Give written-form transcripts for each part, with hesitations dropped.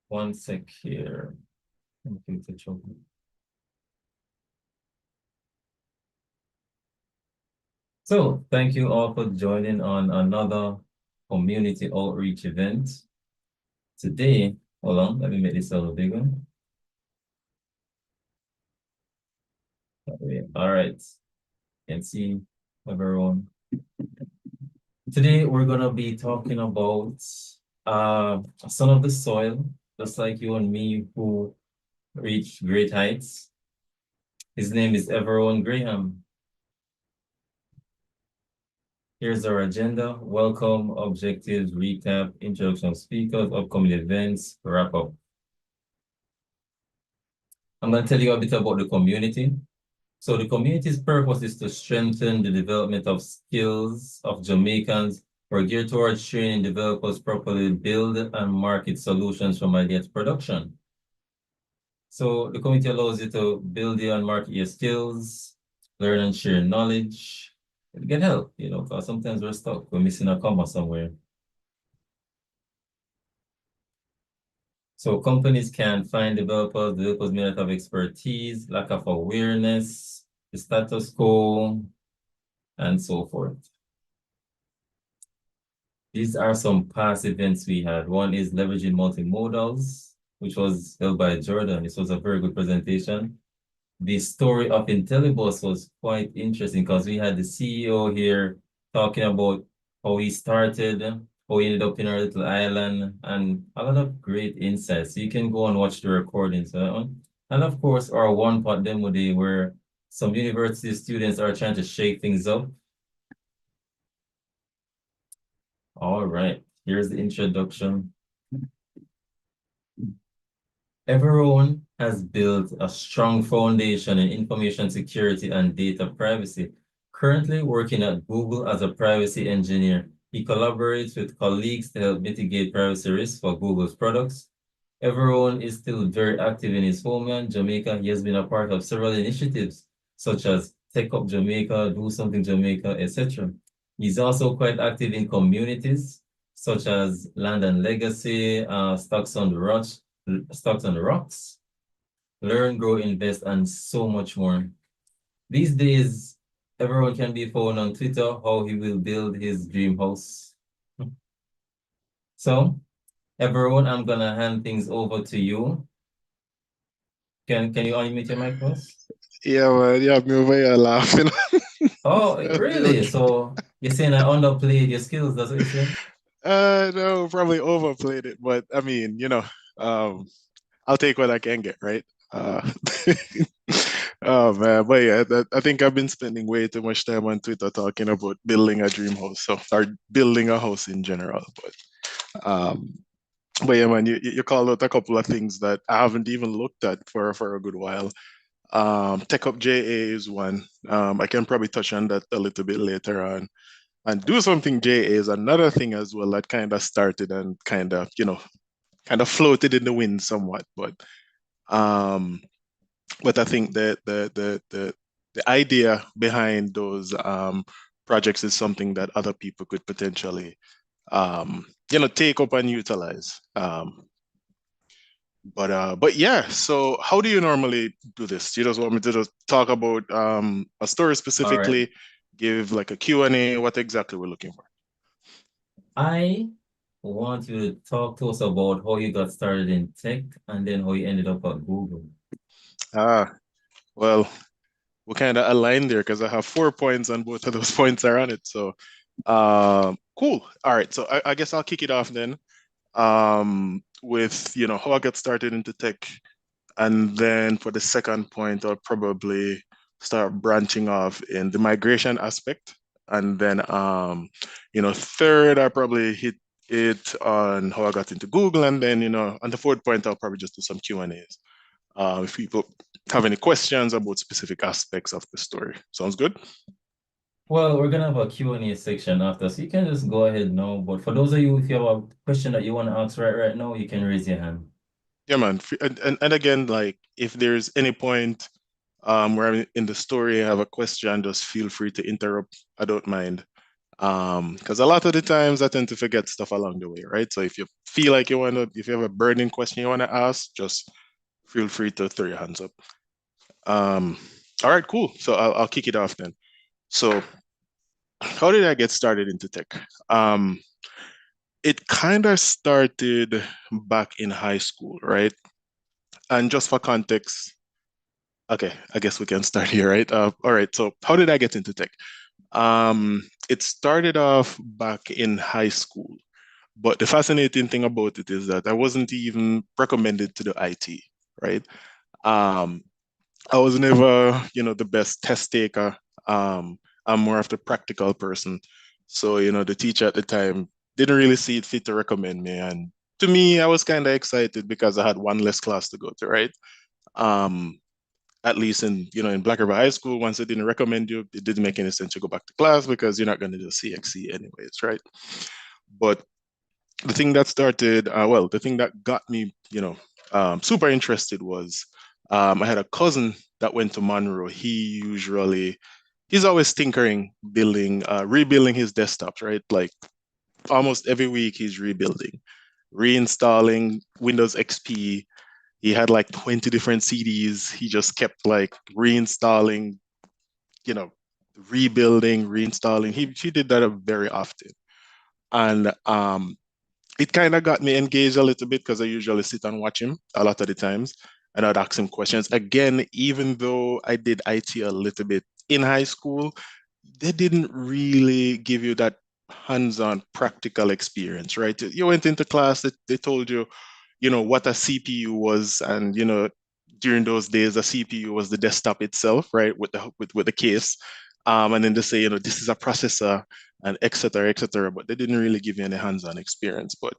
One sec here. Computer trouble. So, thank you all for joining on another community outreach event. Today, hold on, let me make this a little bigger. All right, you can see everyone. Today, we're going to be talking about a son of the soil, just like you and me, who reached great heights. His name is Everone Graham. Here's our agenda: welcome, objectives, recap, introduction of speakers, upcoming events, wrap up. I'm going to tell you a bit about the community. So the community's purpose is to strengthen the development of skills of Jamaicans. We're geared towards training developers properly build and market solutions from idea to production. So the community allows you to build and market your skills, learn and share knowledge, get help, because sometimes we're stuck, we're missing a comma somewhere. So companies can find developers may not have expertise, lack of awareness, the status quo, and so forth. These are some past events we had. One is leveraging multimodals, which was held by Jordan. This was a very good presentation. The story of Intellibus was quite interesting because we had the CEO here talking about how he started, how he ended up in our little island, and a lot of great insights. So you can go and watch the recordings. And of course, our one part demo day where some university students are trying to shake things up. All right, here's the introduction. Everone has built a strong foundation in information security and data privacy. Currently working at Google as a privacy engineer, he collaborates with colleagues to help mitigate privacy risks for Google's products. Everone is still very active in his homeland, Jamaica. He has been a part of several initiatives such as Tech Up Jamaica, Do Something Jamaica, etc. He's also quite active in communities such as Land and Legacy, Stocks on the Rocks, Learn, Grow, Invest, and so much more. These days, everyone can be found on Twitter how he will build his dream house. So, everyone, I'm gonna hand things over to you. Can you unmute your mic, boss? Yeah, man. You have me over here laughing. Oh, really? Joke. So you're saying I underplayed your skills, that's what you're saying? No, probably overplayed it, but I mean, um, I'll take what I can get, right? Uh, oh man, but yeah, I think I've been spending way too much time on Twitter talking about building a dream house, or building a house in general. Um, but yeah, man, you called out a couple of things that I haven't even looked at for a good while. Tech Up JA is one. I can probably touch on that a little bit later on. And Do Something JA is another thing as well that kind of started and kind of floated in the wind somewhat. Um, but I think that the idea behind those projects is something that other people could potentially take up and utilize. But yeah, so how do you normally do this? You just want me to just talk about a story All right. specifically, give like a Q&A, what exactly we're looking for? I want you to talk to us about how you got started in tech and then how you ended up at Google. Ah, well, we kind of aligned there because I have 4 points and both of those points are on it. So cool. All right. So I guess I'll kick it off then with how I got started into tech. And then for the second point, I'll probably start branching off in the migration aspect. And then, third, I probably hit it on how I got into Google. And then, on the fourth point, I'll probably just do some Q&As. If people have any questions about specific aspects of the story. Sounds good? Well, we're gonna have a Q&A section after, so you can just go ahead now. But for those of you, if you have a question that you want to ask right now, you can raise your hand. Yeah, man. And again, like if there's any point where I'm in the story, I have a question, just feel free to interrupt. I don't mind. Because a lot of the times I tend to forget stuff along the way, right? So if you feel like if you have a burning question you want to ask, just feel free to throw your hands up. Um, all right, cool. So I'll kick it off then. So how did I get started into tech? Um, it kind of started back in high school, right? And just for context, okay, I guess we can start here, right? All right, so how did I get into tech? It started off back in high school, but the fascinating thing about it is that I wasn't even recommended to the IT, right? Um, I was never, the best test taker. Um, I'm more of the practical person. So, the teacher at the time didn't really see it fit to recommend me. And to me, I was kind of excited because I had one less class to go to, right? Um, at least in Black River High School, once they didn't recommend you, it didn't make any sense to go back to class because you're not going to do CXC anyways, right? But the thing that got me, super interested was I had a cousin that went to Monroe. He's always tinkering, rebuilding his desktops, right? Like almost every week he's rebuilding, reinstalling Windows XP. He had like 20 different CDs. He just kept like reinstalling, you know, rebuilding, reinstalling. He did that very often. And it kind of got me engaged a little bit because I usually sit and watch him a lot of the times and I'd ask him questions. Again, even though I did IT a little bit in high school, they didn't really give you that hands-on practical experience, right? You went into class, they told you, what a CPU was, and during those days, a CPU was the desktop itself, right, with the case. And then they say, this is a processor and et cetera, et cetera. But they didn't really give you any hands-on experience. But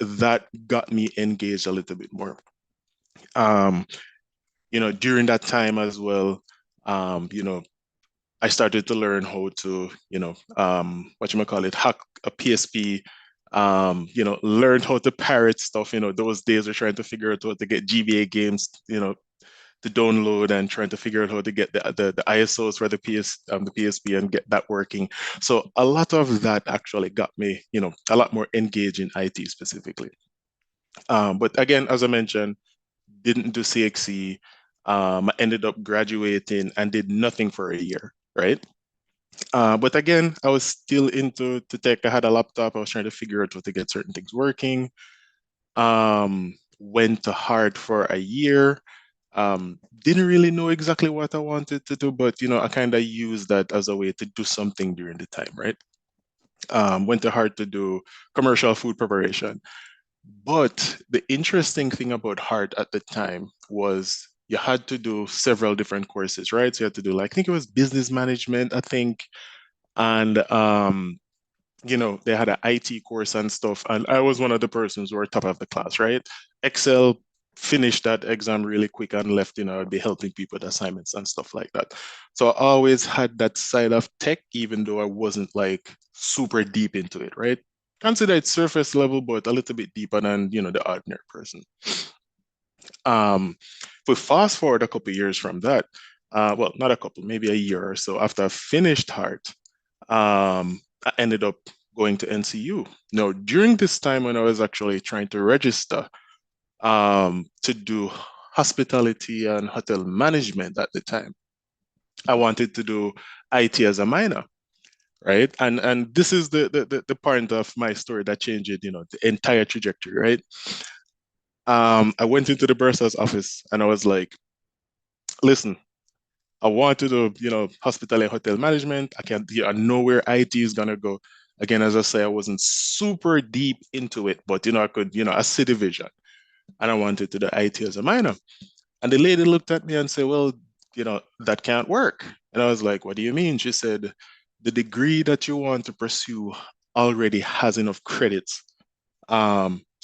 that got me engaged a little bit more. Um, during that time as well, I started to learn how to, what you might call it, hack a PSP. Learned how to pirate stuff. Those days we're trying to figure out how to get GBA games, to download and trying to figure out how to get the ISOs for the PSP and get that working. So a lot of that actually got me, a lot more engaged in IT specifically. But again, as I mentioned, didn't do CXC. I ended up graduating and did nothing for a year, right? But again, I was still into tech. I had a laptop. I was trying to figure out how to get certain things working. Went to Hard for a year. Didn't really know exactly what I wanted to do, but I kind of used that as a way to do something during the time, right? Went to Hard to do commercial food preparation. But the interesting thing about Hard at the time was you had to do several different courses, right? So you had to do like, I think it was business management, I think, and they had an IT course and stuff, and I was one of the persons who were top of the class, right? Excel finished that exam really quick and left, I'd be helping people with assignments and stuff like that. So I always had that side of tech, even though I wasn't like super deep into it, right? Consider it surface level, but a little bit deeper than, the ordinary person. If we fast forward a couple of years from that, well, not a couple, maybe a year or so after I finished Heart, I ended up going to NCU. Now, during this time when I was actually trying to register to do hospitality and hotel management at the time, I wanted to do IT as a minor, right? And this is the part of my story that changed it, the entire trajectory, right? I went into the bursar's office and I was like, listen, I want to do, hospitality and hotel management. I know where IT is gonna go. Again, as I say, I wasn't super deep into it, but I could, I see the vision. And I wanted to do IT as a minor. And the lady looked at me and said, well, that can't work. And I was like, what do you mean? She said, the degree that you want to pursue already has enough credits.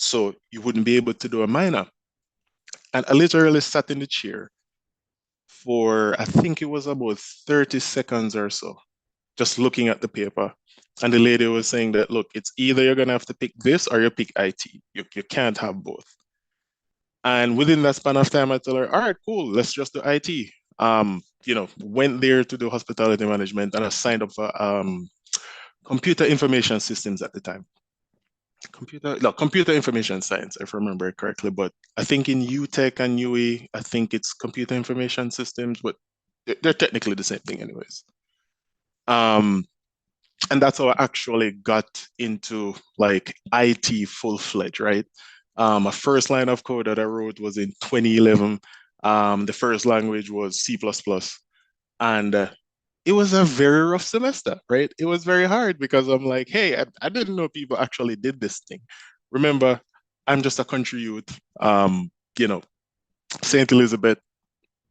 So you wouldn't be able to do a minor. And I literally sat in the chair for, I think it was about 30 seconds or so, just looking at the paper. And the lady was saying that, look, it's either you're going to have to pick this or you pick IT. You can't have both. And within that span of time, I told her, all right, cool, let's just do IT. Went there to do hospitality management and I signed up for computer information systems at the time. Computer information science, if I remember it correctly. But I think in UTech and UE, I think it's computer information systems, but they're technically the same thing, anyways. Um, and that's how I actually got into like IT full-fledged, right? My first line of code that I wrote was in 2011. The first language was C++. And it was a very rough semester, right? It was very hard because I'm like, hey, I didn't know people actually did this thing. Remember, I'm just a country youth. You know, St. Elizabeth,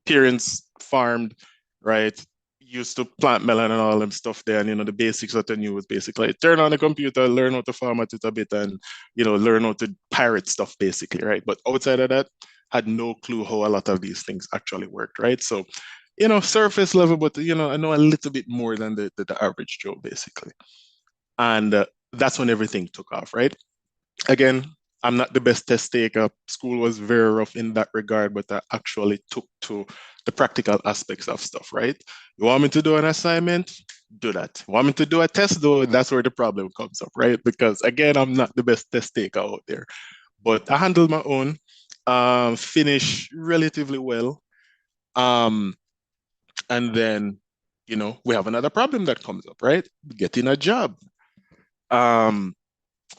parents farmed, right? Used to plant melon and all them stuff there. And, the basics that I knew was basically turn on the computer, learn how to format it a bit, and, learn how to pirate stuff, basically, right? But outside of that, had no clue how a lot of these things actually worked, right? So, surface level, but, I know a little bit more than the average Joe, basically. And that's when everything took off, right? Again, I'm not the best test taker. School was very rough in that regard, but I actually took to the practical aspects of stuff, right? You want me to do an assignment? Do that. You want me to do a test, though? That's where the problem comes up, right? Because again, I'm not the best test taker out there, but I handled my own, finish relatively well. Um, and then, we have another problem that comes up, right? Getting a job. Um,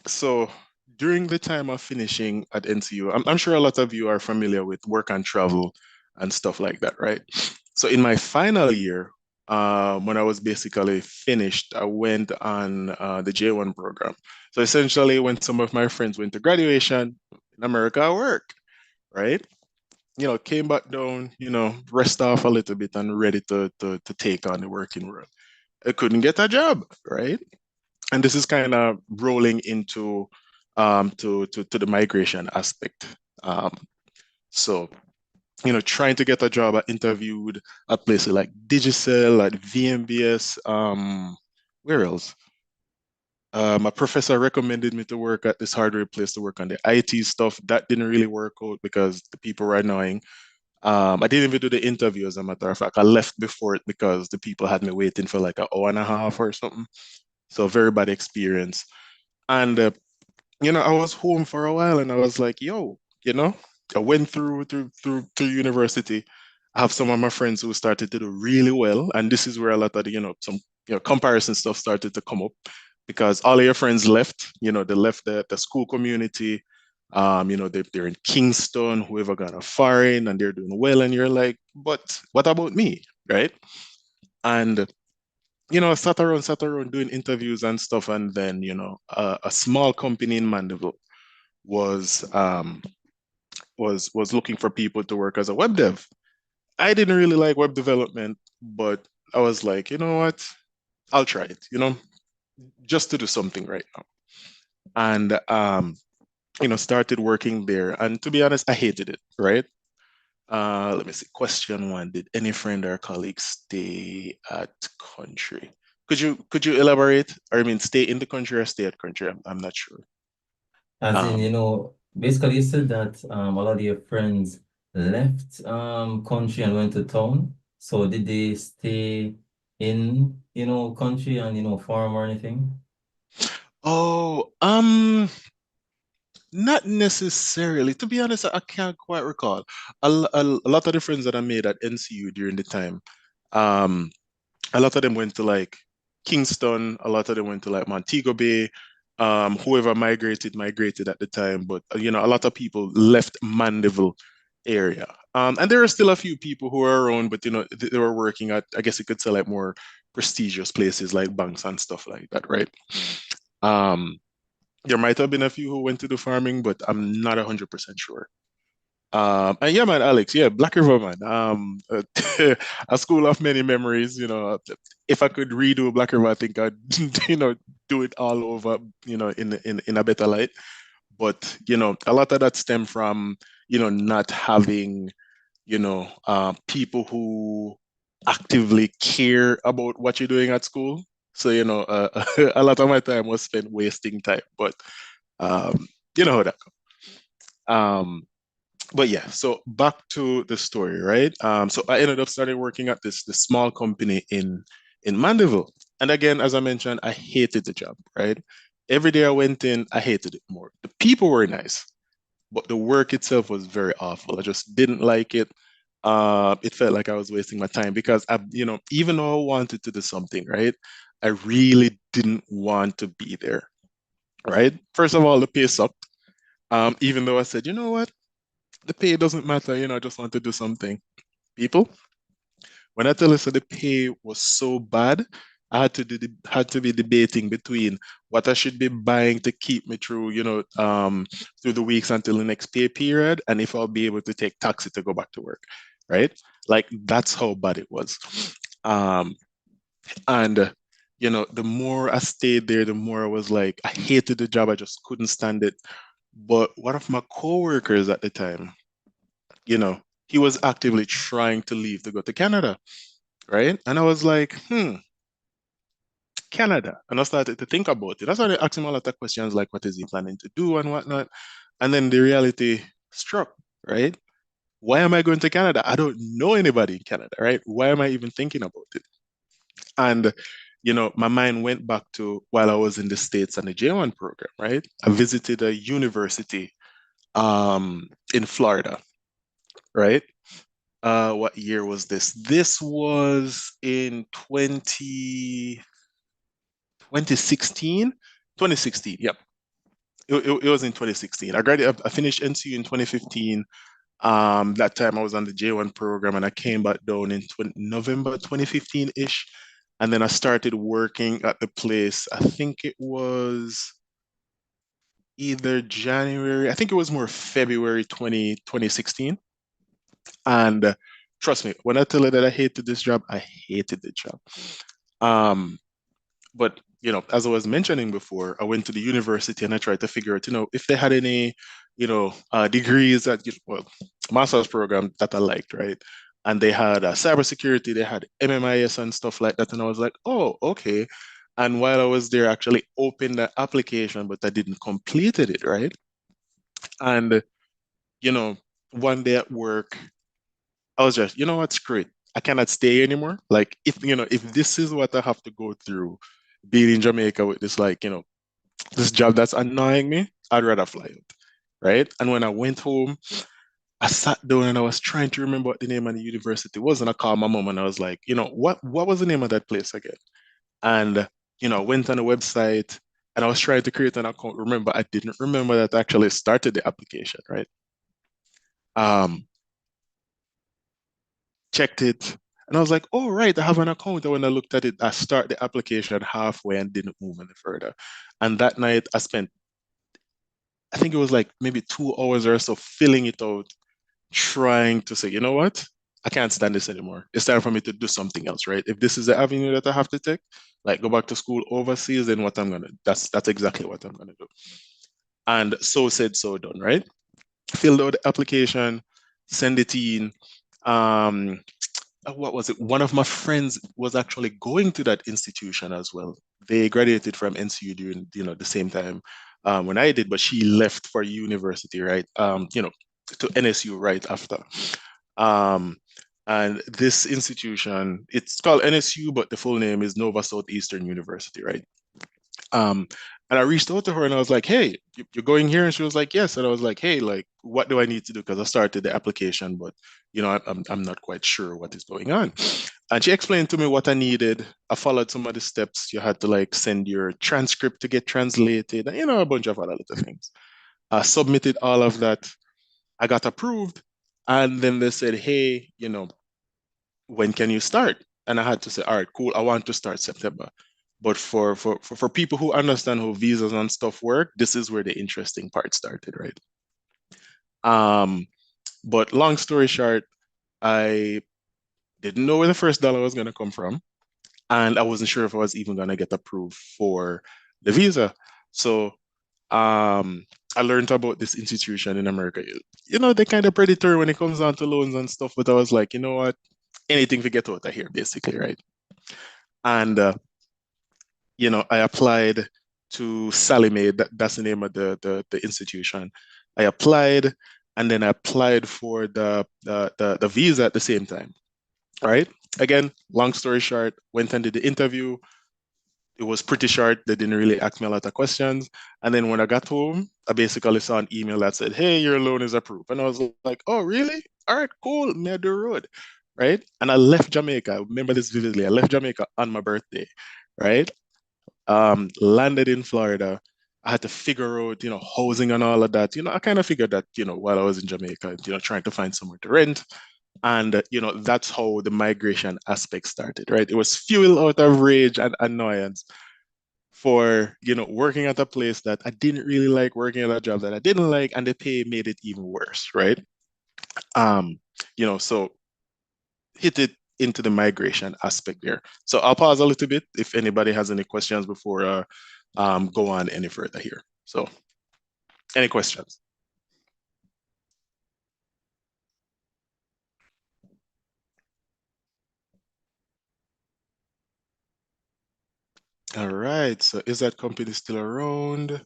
So during the time of finishing at NCU, I'm sure a lot of you are familiar with work and travel and stuff like that, right? So in my final year, when I was basically finished, I went on the J1 program. So essentially, when some of my friends went to graduation in America, I work, right? Came back down, rest off a little bit and ready to take on the working world. I couldn't get a job, right? And this is kind of rolling into to the migration aspect. Um, so trying to get a job. I interviewed at places like Digicel, at VMBS. Where else? My professor recommended me to work at this hardware place to work on the IT stuff. That didn't really work out because the people were annoying. I didn't even do the interview, as a matter of fact. I left before it because the people had me waiting for like an hour and a half or something. So very bad experience. And I was home for a while and I was like, yo, I went through university. I have some of my friends who started to do really well. And this is where a lot of the, some comparison stuff started to come up because all of your friends left, they left the school community. They're in Kingston, whoever got a foreign and they're doing well. And you're like, but what about me? Right. And sat around doing interviews and stuff. And then, a small company in Mandeville was looking for people to work as a web dev. I didn't really like web development, but I was like, you know what? I'll try it, just to do something right now. And started working there. And to be honest, I hated it, right? Let me see. Question one: did any friend or colleague stay at country? Could you elaborate? Or I mean, stay in the country or stay at country? I'm not sure. As in, Um, basically you said that a lot of your friends left country and went to town. So did they stay in, country and, farm or anything? oh, not necessarily. To be honest, I can't quite recall. A lot of the friends that I made at NCU during the time, um, a lot of them went to like Kingston, a lot of them went to like Montego Bay. Whoever migrated at the time, but a lot of people left Mandeville area. And there are still a few people who are around, but they were working at, I guess you could say, like more prestigious places like banks and stuff like that, right? Um, there might have been a few who went to do farming, but I'm not 100% sure. And yeah, man, Alex, yeah, Black River, man. A school of many memories. If I could redo Black River, I think I'd, do it all over, in a better light. But a lot of that stem from not having people who actively care about what you're doing at school. So a lot of my time was spent wasting time. But um, you know how that goes. But yeah, so back to the story, right? So I ended up starting working at this small company in Mandeville. And again, as I mentioned, I hated the job, right? Every day I went in, I hated it more. The people were nice, but the work itself was very awful. I just didn't like it. It felt like I was wasting my time because even though I wanted to do something, right? I really didn't want to be there, right? First of all, the pay sucked. Even though I said, you know what, the pay doesn't matter, I just want to do something. People, when I tell you that the pay was so bad, I had to be debating between what I should be buying to keep me through, through the weeks until the next pay period, and if I'll be able to take taxi to go back to work, right? Like that's how bad it was. Um, and the more I stayed there, the more I was like, I hated the job. I just couldn't stand it. But one of my coworkers at the time, you know, he was actively trying to leave to go to Canada, right? And I was like, Canada. And I started to think about it. I started asking him a lot of questions like, what is he planning to do and whatnot? And then the reality struck, right? Why am I going to Canada? I don't know anybody in Canada, right? Why am I even thinking about it? And, my mind went back to while I was in the States on the J1 program, right? I visited a university in Florida, right? What year was this? This was in 2016. 2016, yep. It was in 2016. I finished NCU in 2015. That time I was on the J1 program and I came back down in November 2015-ish. And then I started working at the place. I think it was either January, I think it was more February 2016. And trust me, when I tell you that I hated this job, I hated the job. Um, but as I was mentioning before, I went to the university and I tried to figure out, if they had any, degrees that, well, master's program that I liked, right? And they had cybersecurity, they had MMIS and stuff like that. And I was like, oh, okay. And while I was there, I actually opened the application, but I didn't completed it, right? And, you know, one day at work, I was just, what, screw it. I cannot stay anymore. Like if this is what I have to go through being in Jamaica with this this job that's annoying me, I'd rather fly out. Right. And when I went home, I sat down and I was trying to remember what the name of the university was. And I called my mom and I was like, what was the name of that place again? And I went on the website and I was trying to create an account. Remember, I didn't remember that I actually started the application, right? Um, checked it, and I was like, oh, right, I have an account. And when I looked at it, I start the application halfway and didn't move any further. And that night, I spent, I think it was like maybe 2 hours or so filling it out, trying to say, you know what? I can't stand this anymore. It's time for me to do something else, right? If this is the avenue that I have to take, like go back to school overseas, then that's exactly what I'm gonna do. And so said, so done, right? Filled out the application, send it in. Um, what was it? One of my friends was actually going to that institution as well. They graduated from NCU during, the same time when I did, but she left for university, right? To NSU right after. Um, and this institution, it's called NSU, but the full name is Nova Southeastern University, right? Um, and I reached out to her and I was like, hey, you're going here? And she was like, yes. And I was like, hey, like, what do I need to do? Because I started the application, but, I'm not quite sure what is going on. And she explained to me what I needed. I followed some of the steps. You had to like send your transcript to get translated, and, a bunch of other little things. I submitted all of that. I got approved. And then they said, hey, when can you start? And I had to say, all right, cool. I want to start September. But for people who understand how visas and stuff work, this is where the interesting part started, right? Um, but long story short, I didn't know where the first dollar was going to come from, and I wasn't sure if I was even going to get approved for the visa. So I learned about this institution in America. They kind of predatory when it comes down to loans and stuff, but I was like, you know what? Anything to get out of here, basically, right? And I applied to Sally Mae. That's the name of the institution. I applied, and then I applied for the visa at the same time. All right. Again, long story short, went and did the interview. it was pretty short. They didn't really ask me a lot of questions. And then when I got home, I basically saw an email that said, "Hey, your loan is approved." And I was like, "Oh, really? All right, cool. May I do road." Right. And I left Jamaica. I remember this vividly. I left Jamaica on my birthday. Right. Landed in Florida. I had to figure out, housing and all of that. I kind of figured that, while I was in Jamaica, trying to find somewhere to rent. And, that's how the migration aspect started, right? It was fuel out of rage and annoyance for, working at a place that I didn't really like, working at a job that I didn't like, and the pay made it even worse, right? Um, so hit it into the migration aspect there. So I'll pause a little bit if anybody has any questions before go on any further here. So any questions? All right. So is that company still around?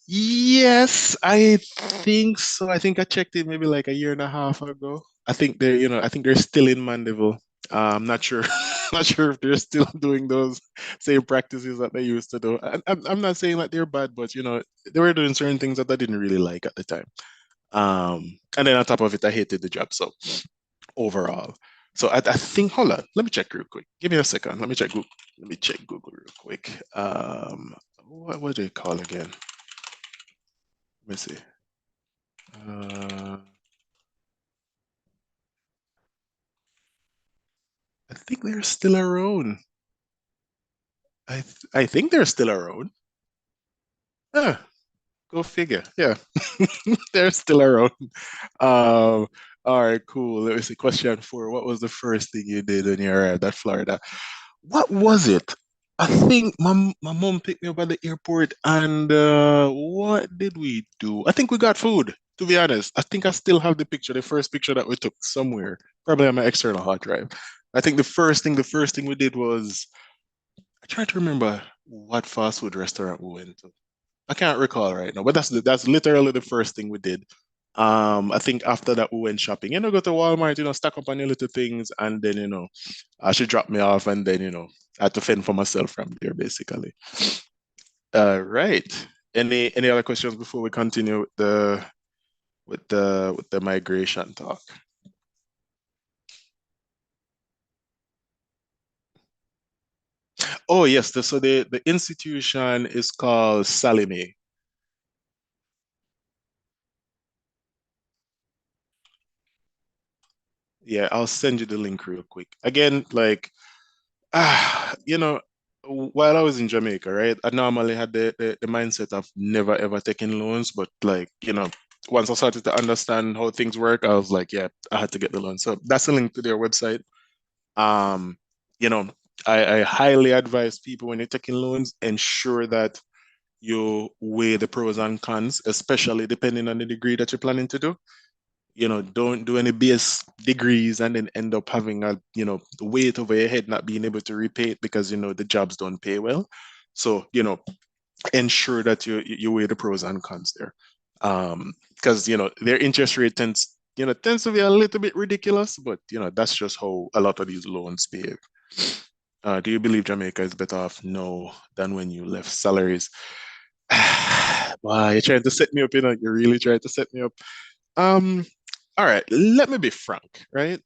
Yes, I think so. I think I checked it maybe like a year and a half ago. I think they're still in Mandeville. I'm not sure, not sure if they're still doing those same practices that they used to do. I'm not saying that they're bad, but they were doing certain things that I didn't really like at the time. And then on top of it, I hated the job. So overall, so I think, hold on, let me check real quick. Give me a second. Let me check Google. Let me check Google real quick. What do you call again? Let me see. Uh, I think they're still around. I think they're still around. Ah, go figure. Yeah, they're still around. Um, all right, cool. Let me see. Question four. What was the first thing you did when you arrived at Florida? What was it? I think my mom picked me up at the airport, and what did we do? I think we got food, to be honest. I think I still have the picture, the first picture that we took somewhere, probably on my external hard drive. I think the first thing we did was I try to remember what fast food restaurant we went to. I can't recall right now, but that's literally the first thing we did. I think after that we went shopping. Go to Walmart, stack up on your little things, and then she dropped me off, and then I had to fend for myself from there, basically. Right. Any other questions before we continue with the migration talk? Oh yes, so the institution is called Salime. Yeah, I'll send you the link real quick. Again, like ah, while I was in Jamaica, right, I normally had the mindset of never ever taking loans, but like, once I started to understand how things work, I was like, yeah, I had to get the loan. So that's a link to their website. Um, you know, I highly advise people when you're taking loans, ensure that you weigh the pros and cons, especially depending on the degree that you're planning to do. Don't do any base degrees and then end up having a, weight over your head, not being able to repay it because, the jobs don't pay well. So, ensure that you weigh the pros and cons there. Because, their interest rate tends to be a little bit ridiculous, but, that's just how a lot of these loans behave. Do you believe Jamaica is better off now than when you left salaries? Wow, you're trying to set me up, You're really trying to set me up. Um, all right, let me be frank, right?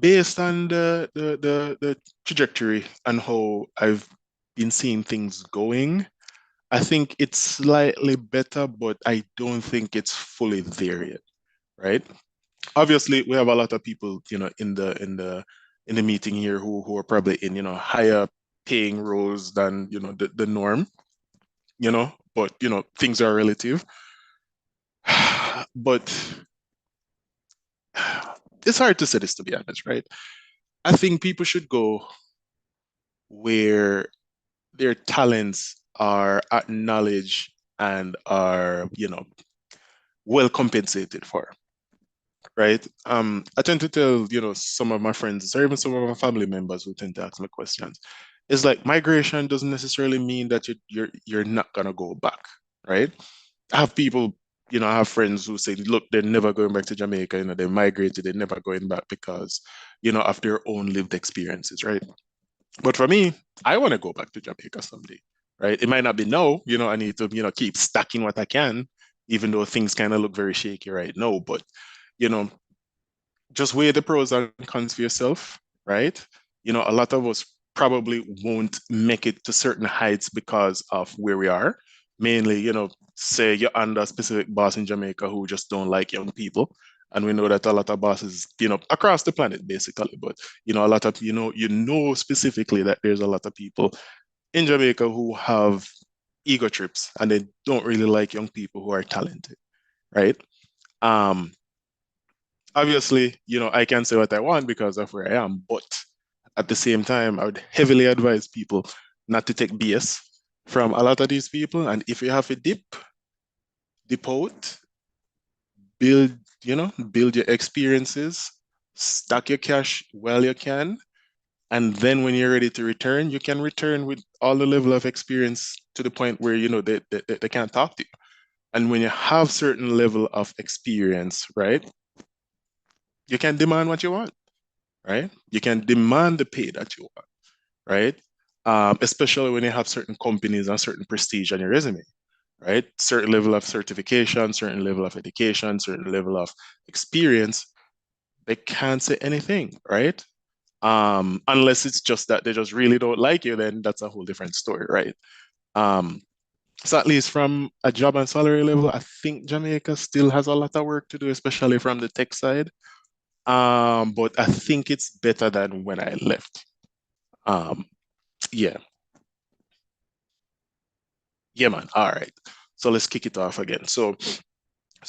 Based on the trajectory and how I've been seeing things going, I think it's slightly better, but I don't think it's fully there yet, right? Obviously, we have a lot of people, in the meeting here who are probably in, higher paying roles than, the norm, but things are relative. But it's hard to say this, to be honest, right? I think people should go where their talents are acknowledged and are, well compensated for, right? I tend to tell, some of my friends or even some of my family members who tend to ask me questions. It's like migration doesn't necessarily mean that you're not gonna go back, right? I have people, I have friends who say, look, they're never going back to Jamaica, they migrated, they're never going back because, of their own lived experiences, right? But for me, I want to go back to Jamaica someday, right? It might not be now, I need to, keep stacking what I can, even though things kind of look very shaky right now. But, you know, just weigh the pros and cons for yourself, right? A lot of us probably won't make it to certain heights because of where we are. Mainly, say you're under a specific boss in Jamaica who just don't like young people. And we know that a lot of bosses, across the planet basically, but a lot of specifically that there's a lot of people in Jamaica who have ego trips and they don't really like young people who are talented, right? Um, Obviously, I can say what I want because of where I am, but at the same time, I would heavily advise people not to take BS from a lot of these people. And if you have a dip out, build, build your experiences, stack your cash while you can. And then when you're ready to return, you can return with all the level of experience to the point where, they can't talk to you. And when you have certain level of experience, right, you can demand what you want, right? You can demand the pay that you want, right? Especially when you have certain companies and certain prestige on your resume, right? Certain level of certification, certain level of education, certain level of experience, they can't say anything, right? Unless it's just that they just really don't like you, then that's a whole different story, right? Um, so at least from a job and salary level, I think Jamaica still has a lot of work to do, especially from the tech side. But I think it's better than when I left. Um, yeah, yeah, man. All right. So let's kick it off again. So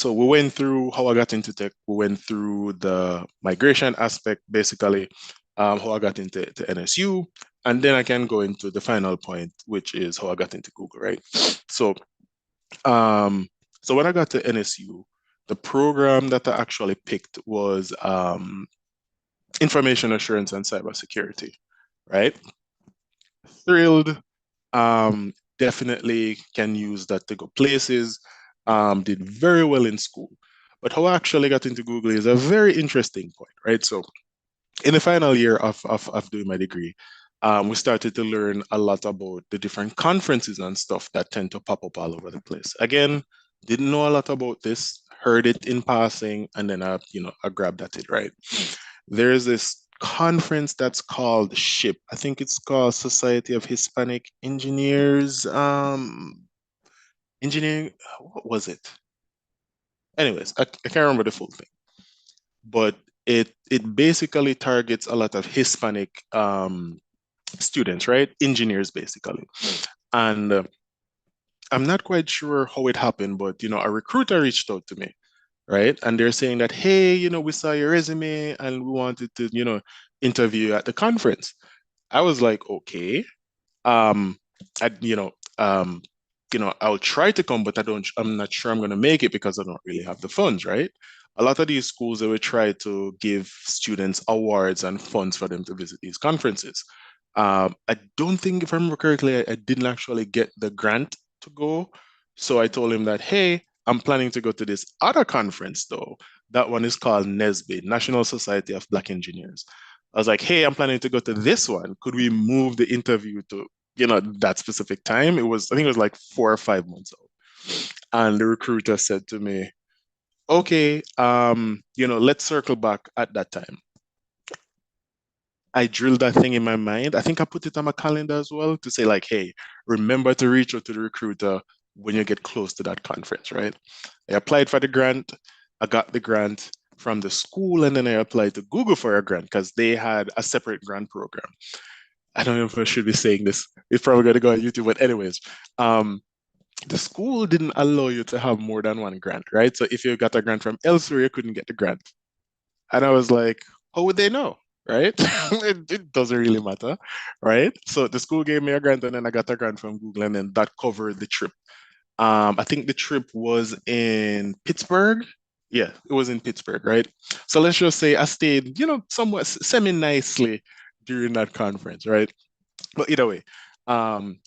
we went through how I got into tech. We went through the migration aspect, basically, how I got into to NSU, and then I can go into the final point, which is how I got into Google, right? So, um, so when I got to NSU, the program that I actually picked was information assurance and cybersecurity, right? Thrilled. Definitely can use that to go places. Did very well in school. But how I actually got into Google is a very interesting point, right? So in the final year of doing my degree, we started to learn a lot about the different conferences and stuff that tend to pop up all over the place. Again, didn't know a lot about this, heard it in passing, and then I grabbed at it, right? There's this conference that's called SHIP. I think it's called Society of Hispanic Engineers. Engineering, what was it? Anyways, I can't remember the full thing, but it basically targets a lot of Hispanic students, right? Engineers, basically. And I'm not quite sure how it happened, but a recruiter reached out to me, right? And they're saying that, hey, we saw your resume and we wanted to, interview you at the conference. I was like, okay. Um, I, I'll try to come, but I'm not sure I'm going to make it because I don't really have the funds, right? A lot of these schools, they would try to give students awards and funds for them to visit these conferences. I don't think, if I remember correctly, I didn't actually get the grant to go. So I told him that, hey, I'm planning to go to this other conference though. That one is called NSBE, National Society of Black Engineers. I was like, hey, I'm planning to go to this one. Could we move the interview to, that specific time? I think it was like 4 or 5 months out. And the recruiter said to me, okay, let's circle back at that time. I drilled that thing in my mind. I think I put it on my calendar as well to say, like, hey, remember to reach out to the recruiter when you get close to that conference, right? I applied for the grant. I got the grant from the school, and then I applied to Google for a grant because they had a separate grant program. I don't know if I should be saying this. It's probably going to go on YouTube, but anyways, um, the school didn't allow you to have more than one grant, right? So if you got a grant from elsewhere, you couldn't get the grant. And I was like, how would they know? Right? It doesn't really matter. Right. So the school gave me a grant and then I got a grant from Google and then that covered the trip. I think the trip was in Pittsburgh. Yeah, it was in Pittsburgh, right? So let's just say I stayed, somewhat semi nicely during that conference, right? But either way, um,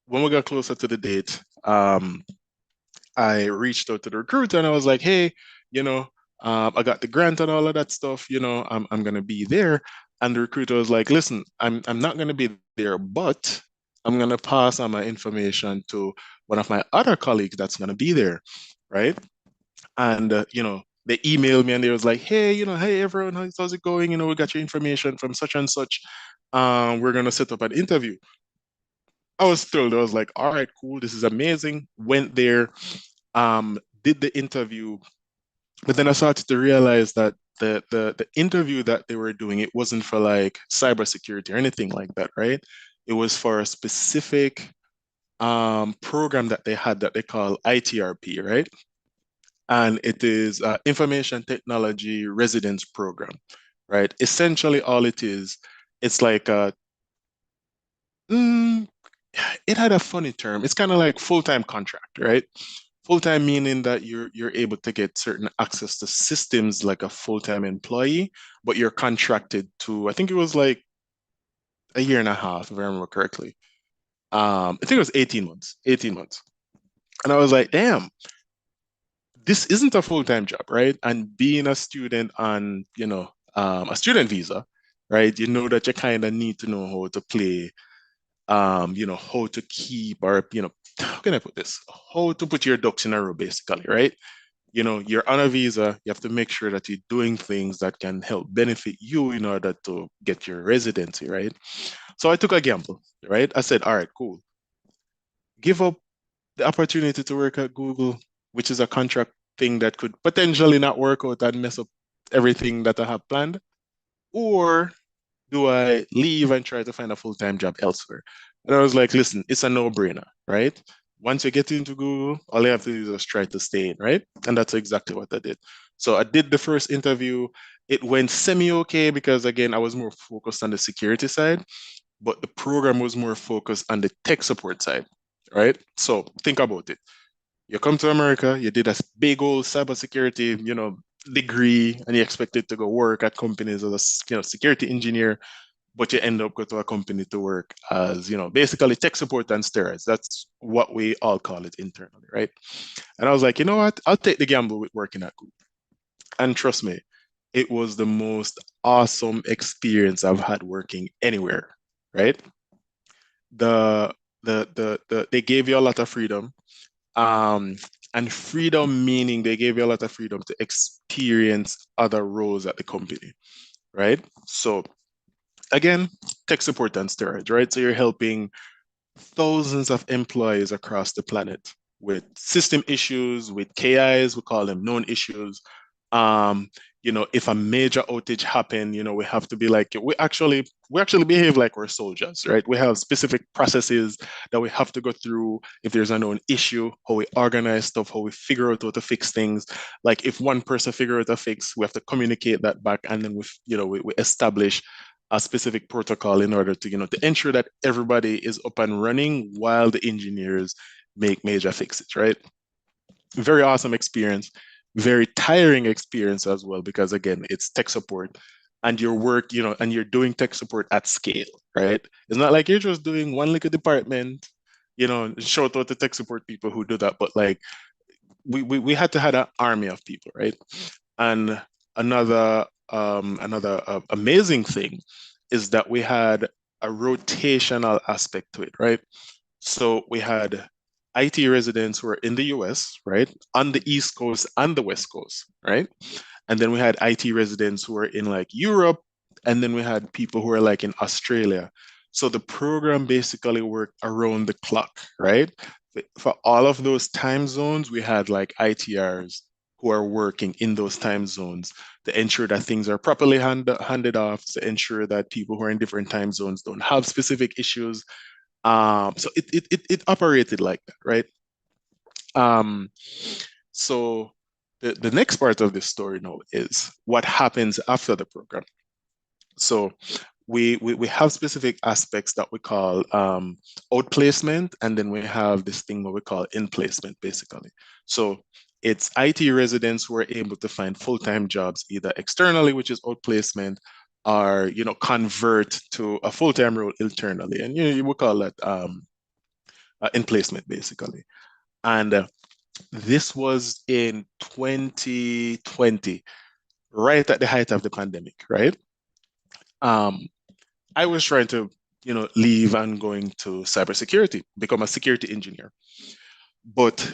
when we got closer to the date, I reached out to the recruiter and I was like, hey, I got the grant and all of that stuff, I'm gonna be there. And the recruiter was like, listen, I'm not going to be there, but I'm going to pass on my information to one of my other colleagues that's going to be there, right? And they emailed me and they was like, hey, hey everyone, how's it going? We got your information from such and such. We're gonna set up an interview. I was thrilled. I was like, all right, cool, this is amazing. Went there, did the interview, but then I started to realize that the interview that they were doing, it wasn't for like cybersecurity or anything like that, right? It was for a specific program that they had that they call ITRP, right? And it is information technology residence program, right? Essentially, all it is, it's like mm, it had a funny term. It's kind of like full-time contract, right? Full-time meaning that you're able to get certain access to systems like a full-time employee, but you're contracted to, I think it was like a year and a half, if I remember correctly. I think it was 18 months, 18 months. And I was like, damn, this isn't a full-time job, right? And being a student on, a student visa, right? You know that you kind of need to know how to play, how to keep or, how can I put this? How to put your ducks in a row, basically, right? You're on a visa, you have to make sure that you're doing things that can help benefit you in order to get your residency, right? So I took a gamble, right? I said, all right, cool. Give up the opportunity to work at Google, which is a contract thing that could potentially not work out and mess up everything that I have planned? Or do I leave and try to find a full-time job elsewhere? And I was like, listen, it's a no-brainer, right? Once you get into Google, all you have to do is just try to stay in, right? And that's exactly what I did. So I did the first interview. It went semi-okay because, again, I was more focused on the security side, but the program was more focused on the tech support side, right? So think about it. You come to America, you did a big old cybersecurity, degree, and you expected to go work at companies as a, security engineer, but you end up go to a company to work as, basically tech support and steroids. That's what we all call it internally, right? And I was like, you know what? I'll take the gamble with working at Google. And trust me, it was the most awesome experience I've had working anywhere, right? The they gave you a lot of freedom. Um, and freedom meaning they gave you a lot of freedom to experience other roles at the company, right? So again, tech support and steroids, right? So you're helping thousands of employees across the planet with system issues, with KIs, we call them known issues. Um, if a major outage happen, we have to be like we actually behave like we're soldiers, right? We have specific processes that we have to go through if there's a known issue, how we organize stuff, how we figure out how to fix things. Like if one person figure out a fix, we have to communicate that back, and then we establish a specific protocol in order to to ensure that everybody is up and running while the engineers make major fixes, right? Very awesome experience, very tiring experience as well, because again, it's tech support and your work, and you're doing tech support at scale, right? It's not like you're just doing one little department, shout out to tech support people who do that, but like we had to have an army of people, right? And another amazing thing is that we had a rotational aspect to it, right? So we had IT residents who were in the US, right, on the East Coast and the West Coast, right? And then we had IT residents who were in like Europe, and then we had people who were like in Australia. So the program basically worked around the clock, right? For all of those time zones, we had like ITRs who are working in those time zones to ensure that things are properly handed off, to ensure that people who are in different time zones don't have specific issues. So it operated like that, right? Um, so the next part of this story now is what happens after the program. So we have specific aspects that we call outplacement, and then we have this thing what we call in placement, basically. So it's IT residents who are able to find full-time jobs either externally, which is outplacement, or convert to a full-time role internally, and you would call that in placement, basically. And this was in 2020, right at the height of the pandemic, right? Um, I was trying to, leave and going to cybersecurity, become a security engineer. But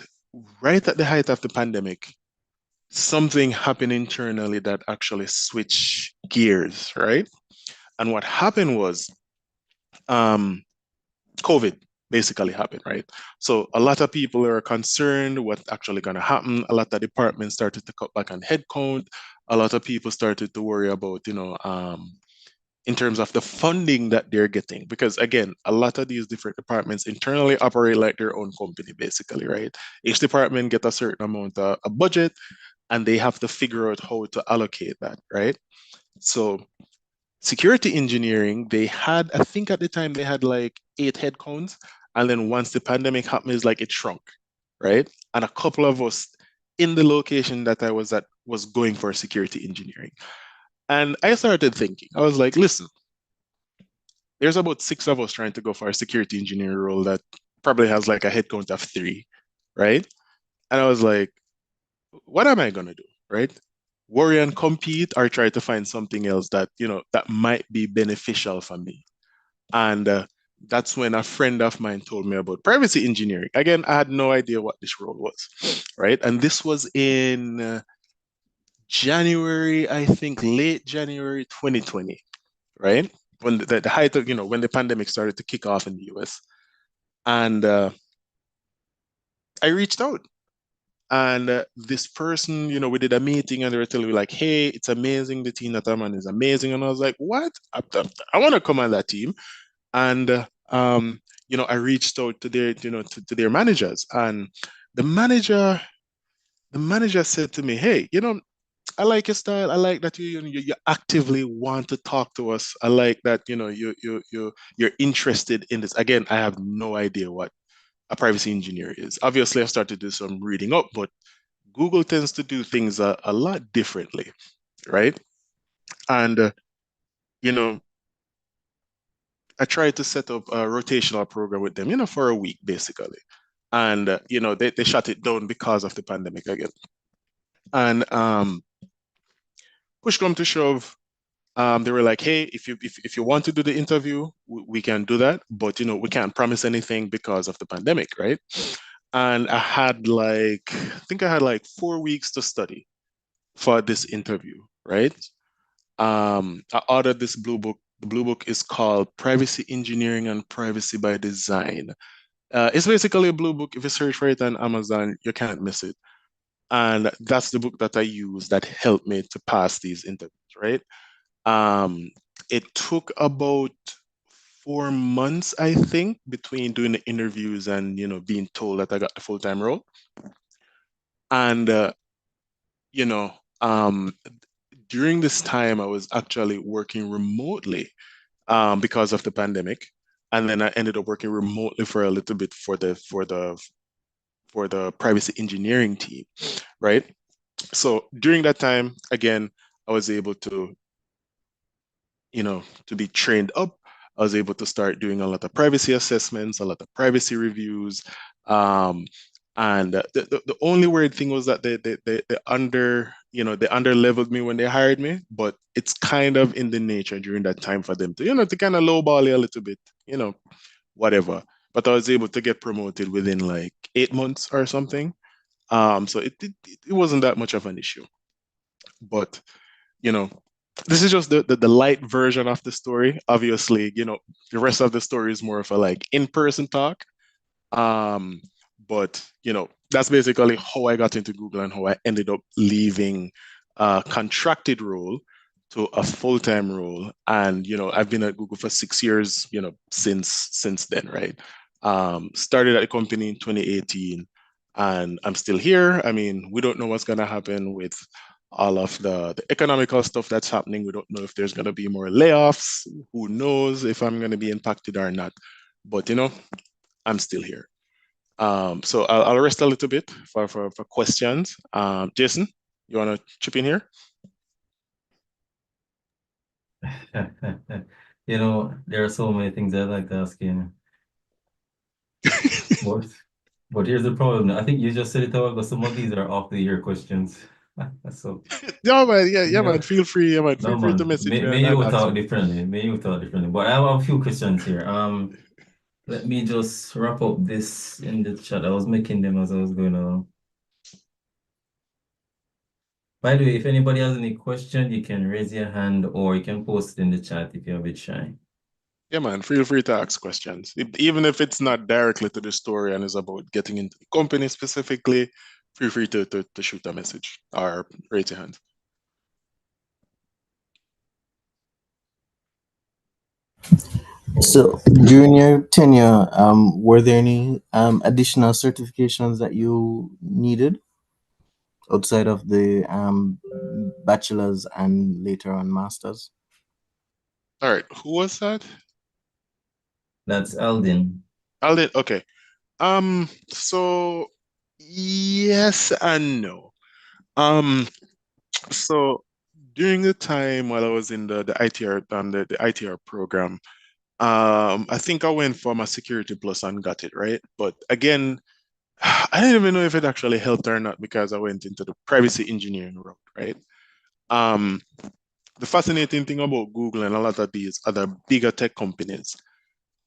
right at the height of the pandemic, something happened internally that actually switched gears, right? And what happened was um, COVID basically happened, right? So a lot of people are concerned what's actually going to happen. A lot of departments started to cut back on headcount. A lot of people started to worry about, in terms of the funding that they're getting. Because again, a lot of these different departments internally operate like their own company, basically, right? Each department get a certain amount of a budget, and they have to figure out how to allocate that, right? So security engineering, they had, I think at the time they had like 8 headcounts. And then once the pandemic happened, it's like it shrunk, right? And a couple of us in the location that I was at was going for security engineering. And I started thinking, I was like, listen, there's about 6 of us trying to go for a security engineer role that probably has like a headcount of 3, right? And I was like, what am I gonna do, right? Worry and compete, or try to find something else that that might be beneficial for me. And that's when a friend of mine told me about privacy engineering. Again, I had no idea what this role was, right? And this was in January, I think late January 2020, right? When the height of, when the pandemic started to kick off in the US. And I reached out. And this person, we did a meeting and they were telling me, like, hey, it's amazing. The team that I'm on is amazing. And I was like, what? I want to come on that team. And, I reached out to their, to their managers. And the manager, the manager said to me, hey, I like your style. I like that you actively want to talk to us. I like that, you're interested in this. Again, I have no idea what a privacy engineer is. Obviously, I've started to do some reading up, but Google tends to do things a lot differently, right? And you know, I tried to set up a rotational program with them, for a week basically. And they shut it down because of the pandemic again. And push come to shove, they were like, "Hey, if you want to do the interview, we can do that, but we can't promise anything because of the pandemic, right?" And I think I had like 4 weeks to study for this interview, right? I ordered this blue book. The blue book is called Privacy Engineering and Privacy by Design. It's basically a blue book. If you search for it on Amazon, you can't miss it. And that's the book that I use that helped me to pass these interviews, right? Um, it took about 4 months, I think, between doing the interviews and being told that I got the full-time role. And you know, um, during this time, I was actually working remotely because of the pandemic, and then I ended up working remotely for a little bit for the privacy engineering team, right? So during that time, again, I was able to be trained up. I was able to start doing a lot of privacy assessments, a lot of privacy reviews. Um, and the only weird thing was that they under leveled me when they hired me, but it's kind of in the nature during that time for them to kind of lowball you a little bit, whatever. But I was able to get promoted within like 8 months or something. So it wasn't that much of an issue. But you know, this is just the light version of the story. Obviously, the rest of the story is more of a like in-person talk. Um, but that's basically how I got into Google and how I ended up leaving a contracted role to a full-time role. And I've been at Google for 6 years, since then, right? Started at the company in 2018 and I'm still here. I mean, we don't know what's gonna happen with all of the economical stuff that's happening. We don't know if there's gonna be more layoffs. Who knows if I'm gonna be impacted or not. But I'm still here. So I'll rest a little bit for questions. Jason, you want to chip in here? There are so many things I'd like to ask you, but but here's the problem. I think you just said it all, but some of these are off the ear questions. So, Yeah, man. Yeah, yeah, yeah, man. Feel free, yeah, man. no Feel free to man, message me may and you ask talk me. differently. May you talk differently. But I have a few questions here. Let me just wrap up this in the chat. I was making them as I was going along. By the way, if anybody has any question, you can raise your hand or you can post it in the chat if you're a bit shy. Yeah, man. Feel free to ask questions, even if it's not directly to the story and is about getting into the company specifically. Feel free to shoot a message or raise your hand. So during your tenure, were there any additional certifications that you needed outside of the bachelor's and later on master's? All right. Who was that? That's Aldin. Aldin. Okay. So yes and no. Um, so during the time while I was in the ITR the ITR program, I think I went for my security plus and got it, right? But again, I didn't even know if it actually helped or not because I went into the privacy engineering route, right? Um, the fascinating thing about Google and a lot of these other bigger tech companies,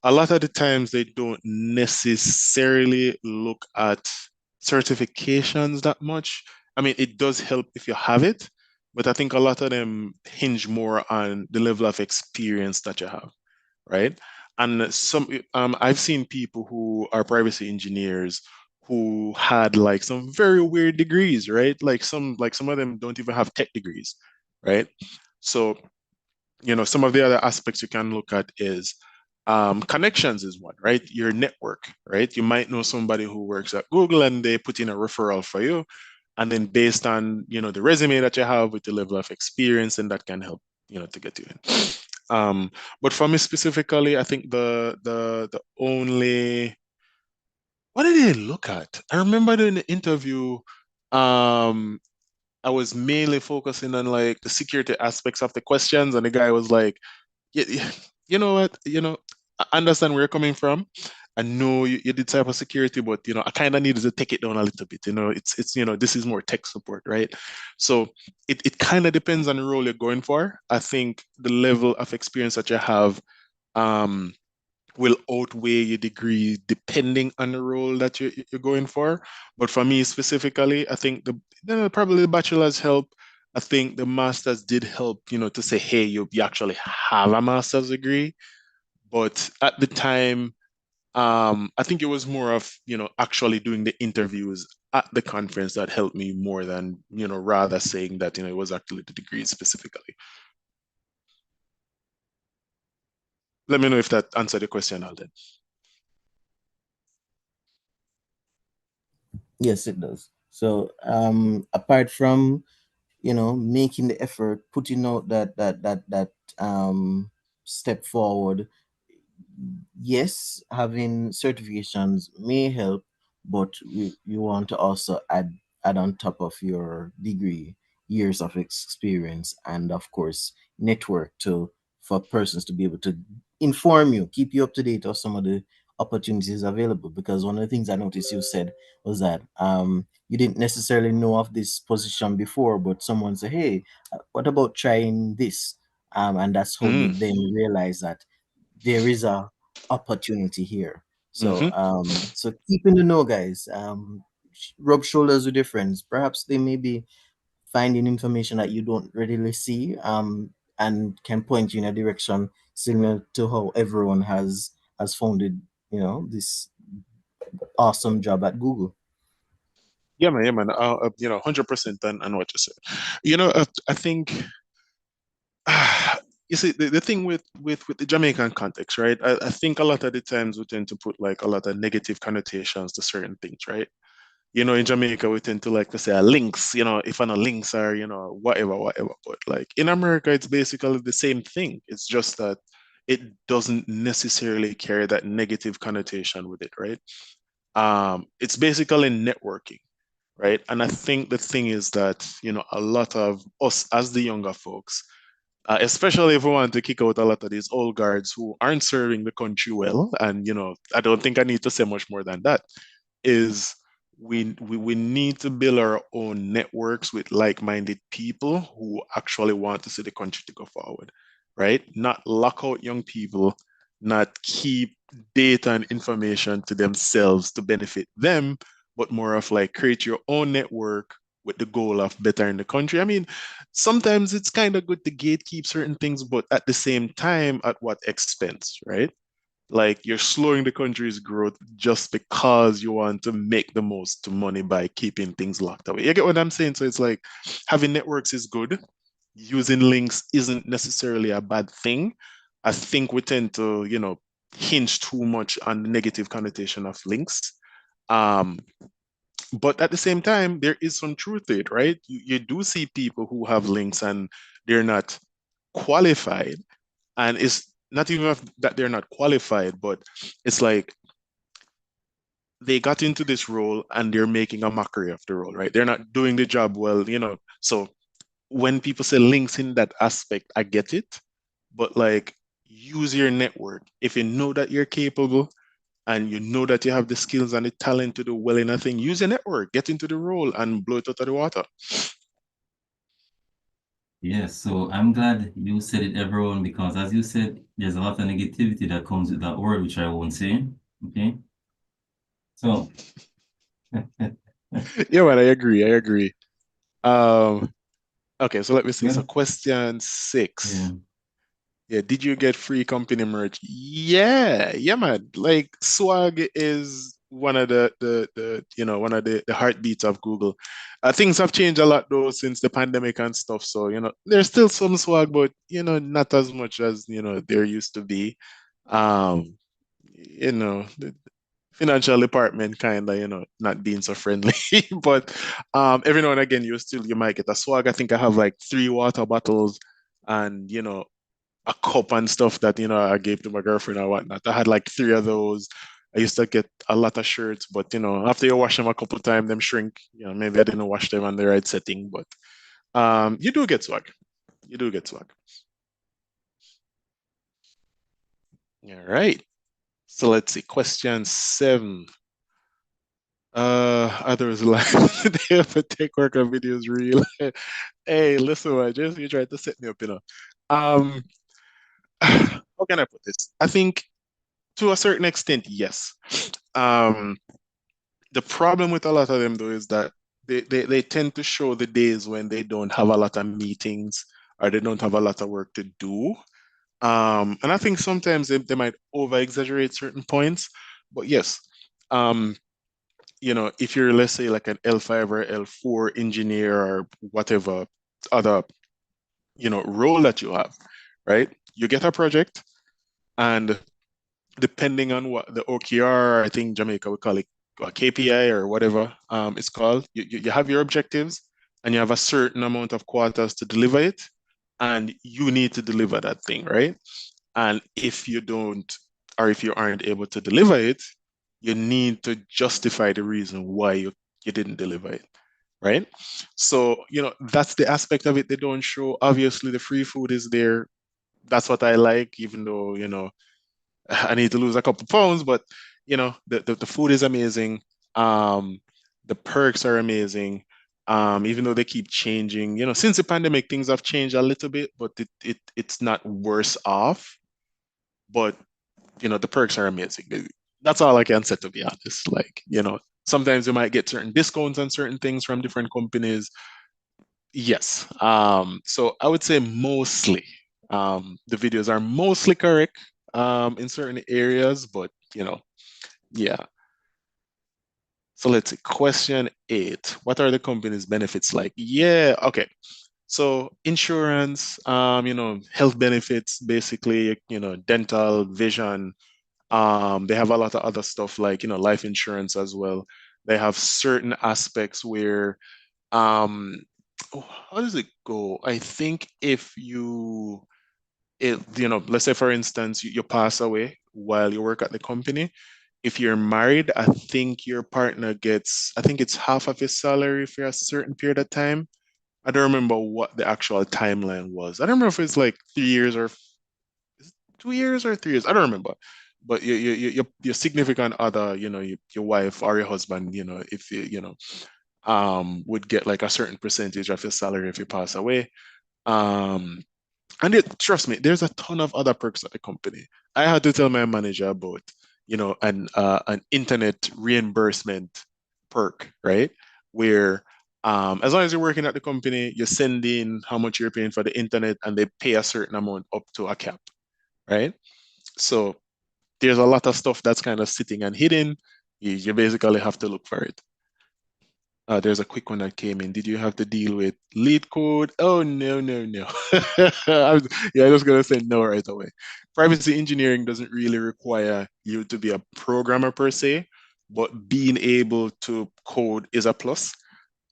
a lot of the times they don't necessarily look at certifications that much. I mean, it does help if you have it, but I think a lot of them hinge more on the level of experience that you have, right? And I've seen people who are privacy engineers who had like some very weird degrees, right? Like some of them don't even have tech degrees, right? So some of the other aspects you can look at is connections is one, right? Your network, right? You might know somebody who works at Google and they put in a referral for you. And then based on, the resume that you have with the level of experience, and that can help, to get you in. But for me specifically, I think the only what did they look at? I remember doing the interview, um, I was mainly focusing on like the security aspects of the questions, and the guy was like, "Yeah, yeah, you know what? I understand where you're coming from. I know you did cybersecurity, but I kind of needed to take it down a little bit. It's this is more tech support, right? So it kind of depends on the role you're going for. I think the level of experience that you have um will outweigh your degree depending on the role that you're going for. But for me specifically, I think probably the bachelor's help. I think the master's did help, to say, hey, you actually have a master's degree. But at the time, I think it was more of, actually doing the interviews at the conference that helped me more than, rather saying that, it was actually the degree specifically. Let me know if that answered the question, Alden. Yes, it does. So apart from making the effort, putting out that step forward, yes, having certifications may help, but you want to also add on top of your degree years of experience and of course network to for persons to be able to inform you, keep you up to date of some of the opportunities available. Because one of the things I noticed you said was that you didn't necessarily know of this position before, but someone said, "Hey, what about trying this?" And that's how you Mm, then realize that there is a opportunity here. So hmm so keep in the know, guys. Rub shoulders with your friends. Perhaps they may be finding information that you don't readily see, and can point you in a direction similar to how everyone has founded, this awesome job at Google. Yeah, man. 100% on what you said. I think you see the thing with the Jamaican context, right? I think a lot of the times we tend to put like a lot of negative connotations to certain things, right? In Jamaica we tend to like to say links, if I know links are, whatever, whatever. But like in America, it's basically the same thing. It's just that it doesn't necessarily carry that negative connotation with it, right? It's basically networking, right? And I think the thing is that, a lot of us as the younger folks, especially if we want to kick out a lot of these old guards who aren't serving the country well, and, I don't think I need to say much more than that, is we need to build our own networks with like-minded people who actually want to see the country to go forward, right? Not lock out young people, not keep data and information to themselves to benefit them, but more of like create your own network with the goal of bettering the country. I mean, sometimes it's kind of good to gatekeep certain things, but at the same time, at what expense, right? Like you're slowing the country's growth just because you want to make the most money by keeping things locked away. You get what I'm saying? So it's like having networks is good. Using links isn't necessarily a bad thing. I think we tend to, hinge too much on the negative connotation of links. Um, but at the same time, there is some truth to it, right? You do see people who have links and they're not qualified, and it's not even that they're not qualified, but it's like they got into this role and they're making a mockery of the role, right? They're not doing the job well. So when people say links in that aspect, I get it, but like use your network. If you know that you're capable and you know that you have the skills and the talent to do well in a thing, use your network, get into the role and blow it out of the water. Yes, so I'm glad you said it, everyone, because as you said, there's a lot of negativity that comes with that word, which I won't say. Okay. So Yeah, man, I agree. I agree. Um, okay, so let me see. So well, question yeah. 6. Yeah, did you get free company merch? Yeah, yeah, man. Like swag is one of the heartbeats of Google. Things have changed a lot though since the pandemic and stuff. So, there's still some swag, but not as much as there used to be. The financial department kind of, not being so friendly. But every now and again you might get a swag. I think I have like 3 water bottles and a cup and stuff that I gave to my girlfriend or whatnot. I had like 3 of those. I used to get a lot of shirts, but after you wash them a couple of times, them shrink. Maybe I didn't wash them on the right setting, but you do get swag. You do get swag. All right. So let's see. Question 7. Others like they have a tech worker videos real. Hey, listen, man, just you tried to set me up. Um, how can I put this? I think to a certain extent, yes. Um, the problem with a lot of them though is that they tend to show the days when they don't have a lot of meetings or they don't have a lot of work to do. And I think sometimes they might over exaggerate certain points. But yes, um, if you're, let's say, like an L5 or L4 engineer or whatever other, role that you have, right? You get a project, and depending on what the OKR, I think Jamaica would call it a KPI or whatever it's called, you have your objectives and you have a certain amount of quarters to deliver it, and you need to deliver that thing, right? And if you don't, or if you aren't able to deliver it, you need to justify the reason why you didn't deliver it, right? So, that's the aspect of it they don't show. Obviously, the free food is there. That's what I like, even though, I need to lose a couple pounds, but the food is amazing. Um, the perks are amazing. Even though they keep changing, since the pandemic, things have changed a little bit, but it's not worse off. But the perks are amazing. That's all I can say, to be honest. Like, sometimes you might get certain discounts on certain things from different companies. Yes. So I would say mostly, the videos are mostly correct, in certain areas, but yeah. So let's see. Question 8. What are the company's benefits like? Yeah, okay. So insurance, health benefits, basically, dental, vision. They have a lot of other stuff like, life insurance as well. They have certain aspects where, um, how does it go? I think let's say for instance, you pass away while you work at the company. If you're married, I think your partner gets, I think it's half of his salary for a certain period of time. I don't remember what the actual timeline was. I don't remember if it's like 3 years or 2 years or 3 years. I don't remember. but your significant other, your wife or your husband, if would get like a certain percentage of your salary if you pass away. Um, and trust me, there's a ton of other perks at the company. I had to tell my manager about, an internet reimbursement perk, right? Where as long as you're working at the company, you send in how much you're paying for the internet and they pay a certain amount up to a cap, right? So there's a lot of stuff that's kind of sitting and hidden. You basically have to look for it. There's a quick one that came in. Did you have to deal with lead code? Oh, no, no, no. I'm just going to say no right away. Privacy engineering doesn't really require you to be a programmer per se, but being able to code is a plus.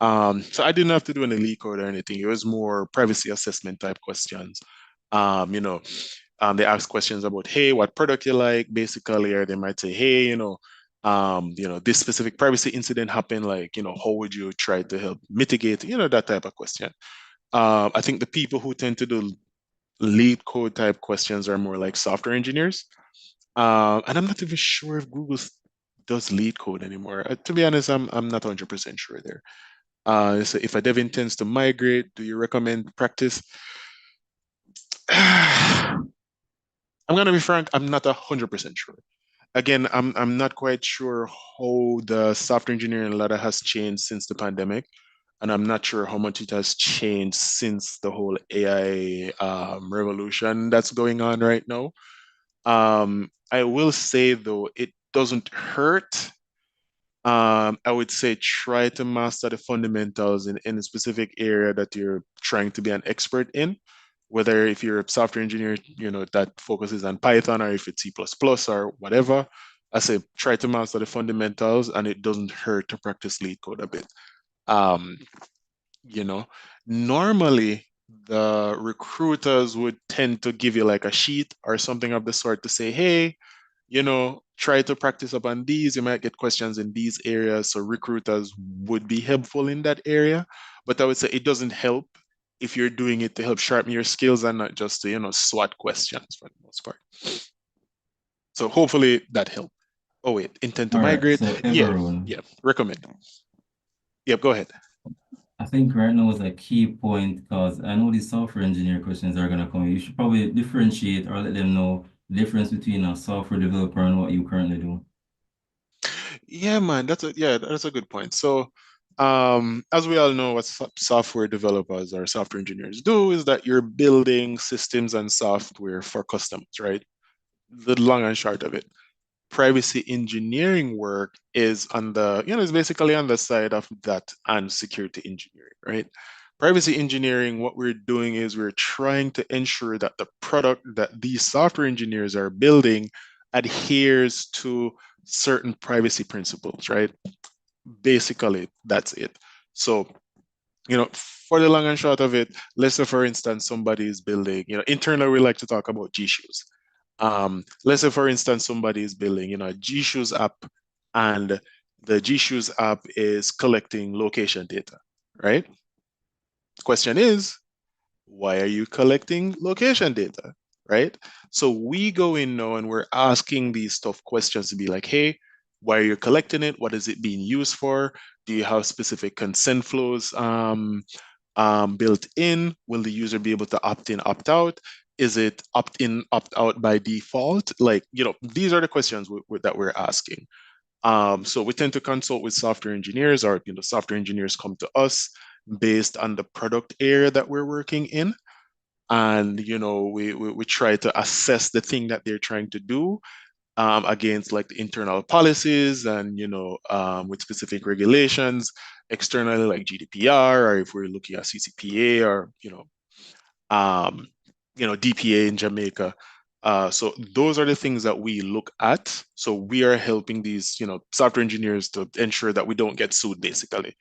So I didn't have to do any lead code or anything. It was more privacy assessment type questions. Um, you know, they ask questions about, hey, what product you like, basically, or they might say, hey, this specific privacy incident happened, like, how would you try to help mitigate, that type of question. I think the people who tend to do lead code type questions are more like software engineers. And I'm not even sure if Google does lead code anymore. To be honest, I'm not 100% sure there. So if a dev intends to migrate, do you recommend practice? I'm gonna be frank, I'm not 100% sure. Again, I'm not quite sure how the software engineering ladder has changed since the pandemic, and I'm not sure how much it has changed since the whole AI revolution that's going on right now. I will say though, it doesn't hurt. I would say try to master the fundamentals in any specific area that you're trying to be an expert in, whether if you're a software engineer, that focuses on Python, or if it's C++ or whatever. I say try to master the fundamentals, and it doesn't hurt to practice lead code a bit. Um, you know, Normally the recruiters would tend to give you like a sheet or something of the sort to say, hey, try to practice upon these. You might get questions in these areas. So recruiters would be helpful in that area. But I would say it doesn't help if you're doing it to help sharpen your skills and not just to, swat questions for the most part. So hopefully that helped. Oh, wait, intend to All right, migrate. so Yeah, everyone, recommend. Yep, go ahead. I think right now is a key point because I know these software engineer questions are going to come. You should probably differentiate or let them know the difference between a software developer and what you currently do. Yeah, man, that's a good point. So, as we all know, what software developers or software engineers do is that you're building systems and software for customers, right? The long and short of it. Privacy engineering work is on the, is basically on the side of that and security engineering, right? Privacy engineering, what we're doing is we're trying to ensure that the product that these software engineers are building adheres to certain privacy principles, right? Basically, that's it. So, for the long and short of it, let's say, for instance, somebody is building, internally, we like to talk about G Shoes. Let's say, for instance, somebody is building, a G Shoes app, and the G Shoes app is collecting location data, right? The question is, why are you collecting location data, right? So we go in now and we're asking these tough questions to be like, hey, why are you collecting it? What is it being used for? Do you have specific consent flows built in? Will the user be able to opt in, opt out? Is it opt in, opt out by default? Like, these are the questions that we're asking. So we tend to consult with software engineers, or software engineers come to us based on the product area that we're working in, and we try to assess the thing that they're trying to do against like the internal policies and with specific regulations externally, like GDPR, or if we're looking at CCPA, or um, DPA in Jamaica. So those are the things that we look at. So we are helping these, software engineers to ensure that we don't get sued, basically.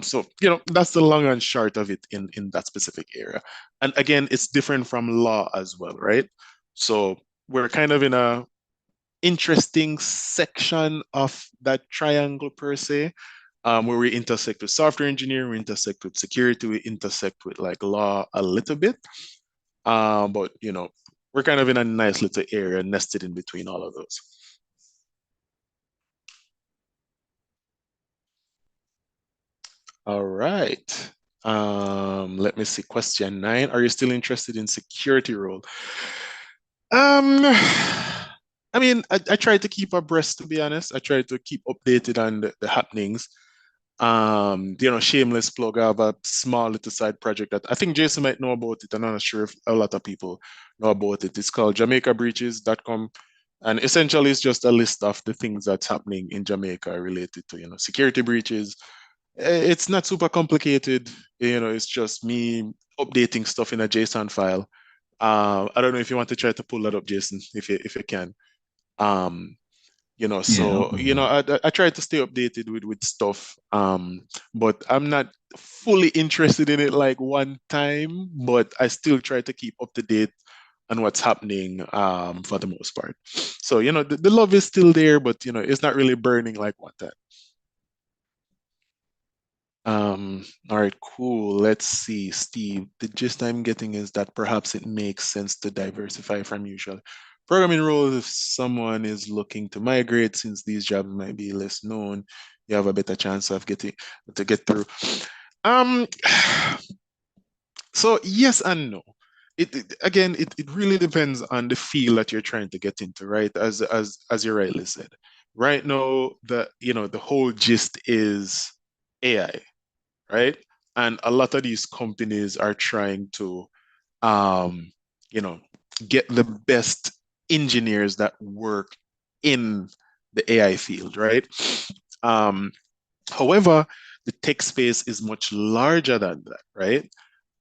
So that's the long and short of it in that specific area. And again, it's different from law as well, right? So we're kind of in a interesting section of that triangle per se, where we intersect with software engineering, we intersect with security, we intersect with like law a little bit. But we're kind of in a nice little area nested in between all of those. All right. Let me see. Question 9. Are you still interested in security role? I mean, I try to keep abreast, to be honest. I try to keep updated on the happenings. Shameless plug. I have a small little side project that I think Jason might know about it, and I'm not sure if a lot of people know about it. It's called JamaicaBreaches.com. And essentially, it's just a list of the things that's happening in Jamaica related to, security breaches. It's not super complicated. It's just me updating stuff in a JSON file. I don't know if you want to try to pull that up, Jason, if you can. Um, Yeah. I try to stay updated with stuff, but I'm not fully interested in it like one time, but I still try to keep up to date on what's happening for the most part. So, the love is still there, but it's not really burning like one time. All right, cool. Let's see, Steve. The gist I'm getting is that perhaps it makes sense to diversify from usual programming roles if someone is looking to migrate, since these jobs might be less known, you have a better chance of getting to get through. Um, so yes and no. It really depends on the field that you're trying to get into, right? As you rightly said. Right now, the whole gist is AI, right? And a lot of these companies are trying to, um, you know, get the best engineers that work in the AI field, right? Um, However, the tech space is much larger than that, right?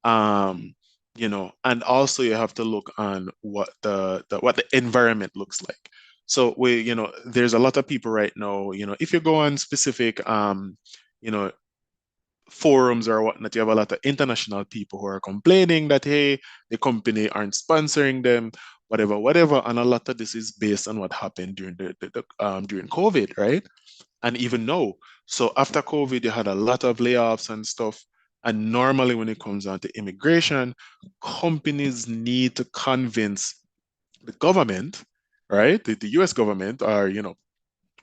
Um, and also you have to look on what the environment looks like. So there's a lot of people right now, if you go on specific you know, forums or whatnot, you have a lot of international people who are complaining that, hey, the company aren't sponsoring them, whatever, whatever. And a lot of this is based on what happened during COVID, right? And even now. So after COVID, you had a lot of layoffs and stuff. And normally when it comes down to immigration, companies need to convince the government, right? The US government or,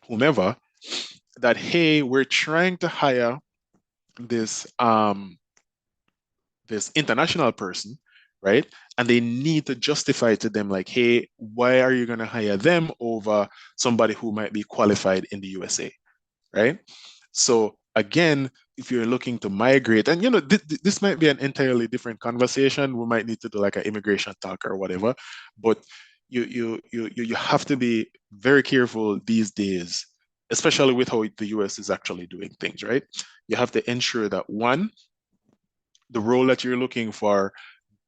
whomever, that, hey, we're trying to hire this this international person, right? And they need to justify to them like, hey, why are you going to hire them over somebody who might be qualified in the USA, right? So again, if you're looking to migrate, and this might be an entirely different conversation. We might need to do like an immigration talk or whatever, but you have to be very careful these days, especially with how the US is actually doing things, right? You have to ensure that one, the role that you're looking for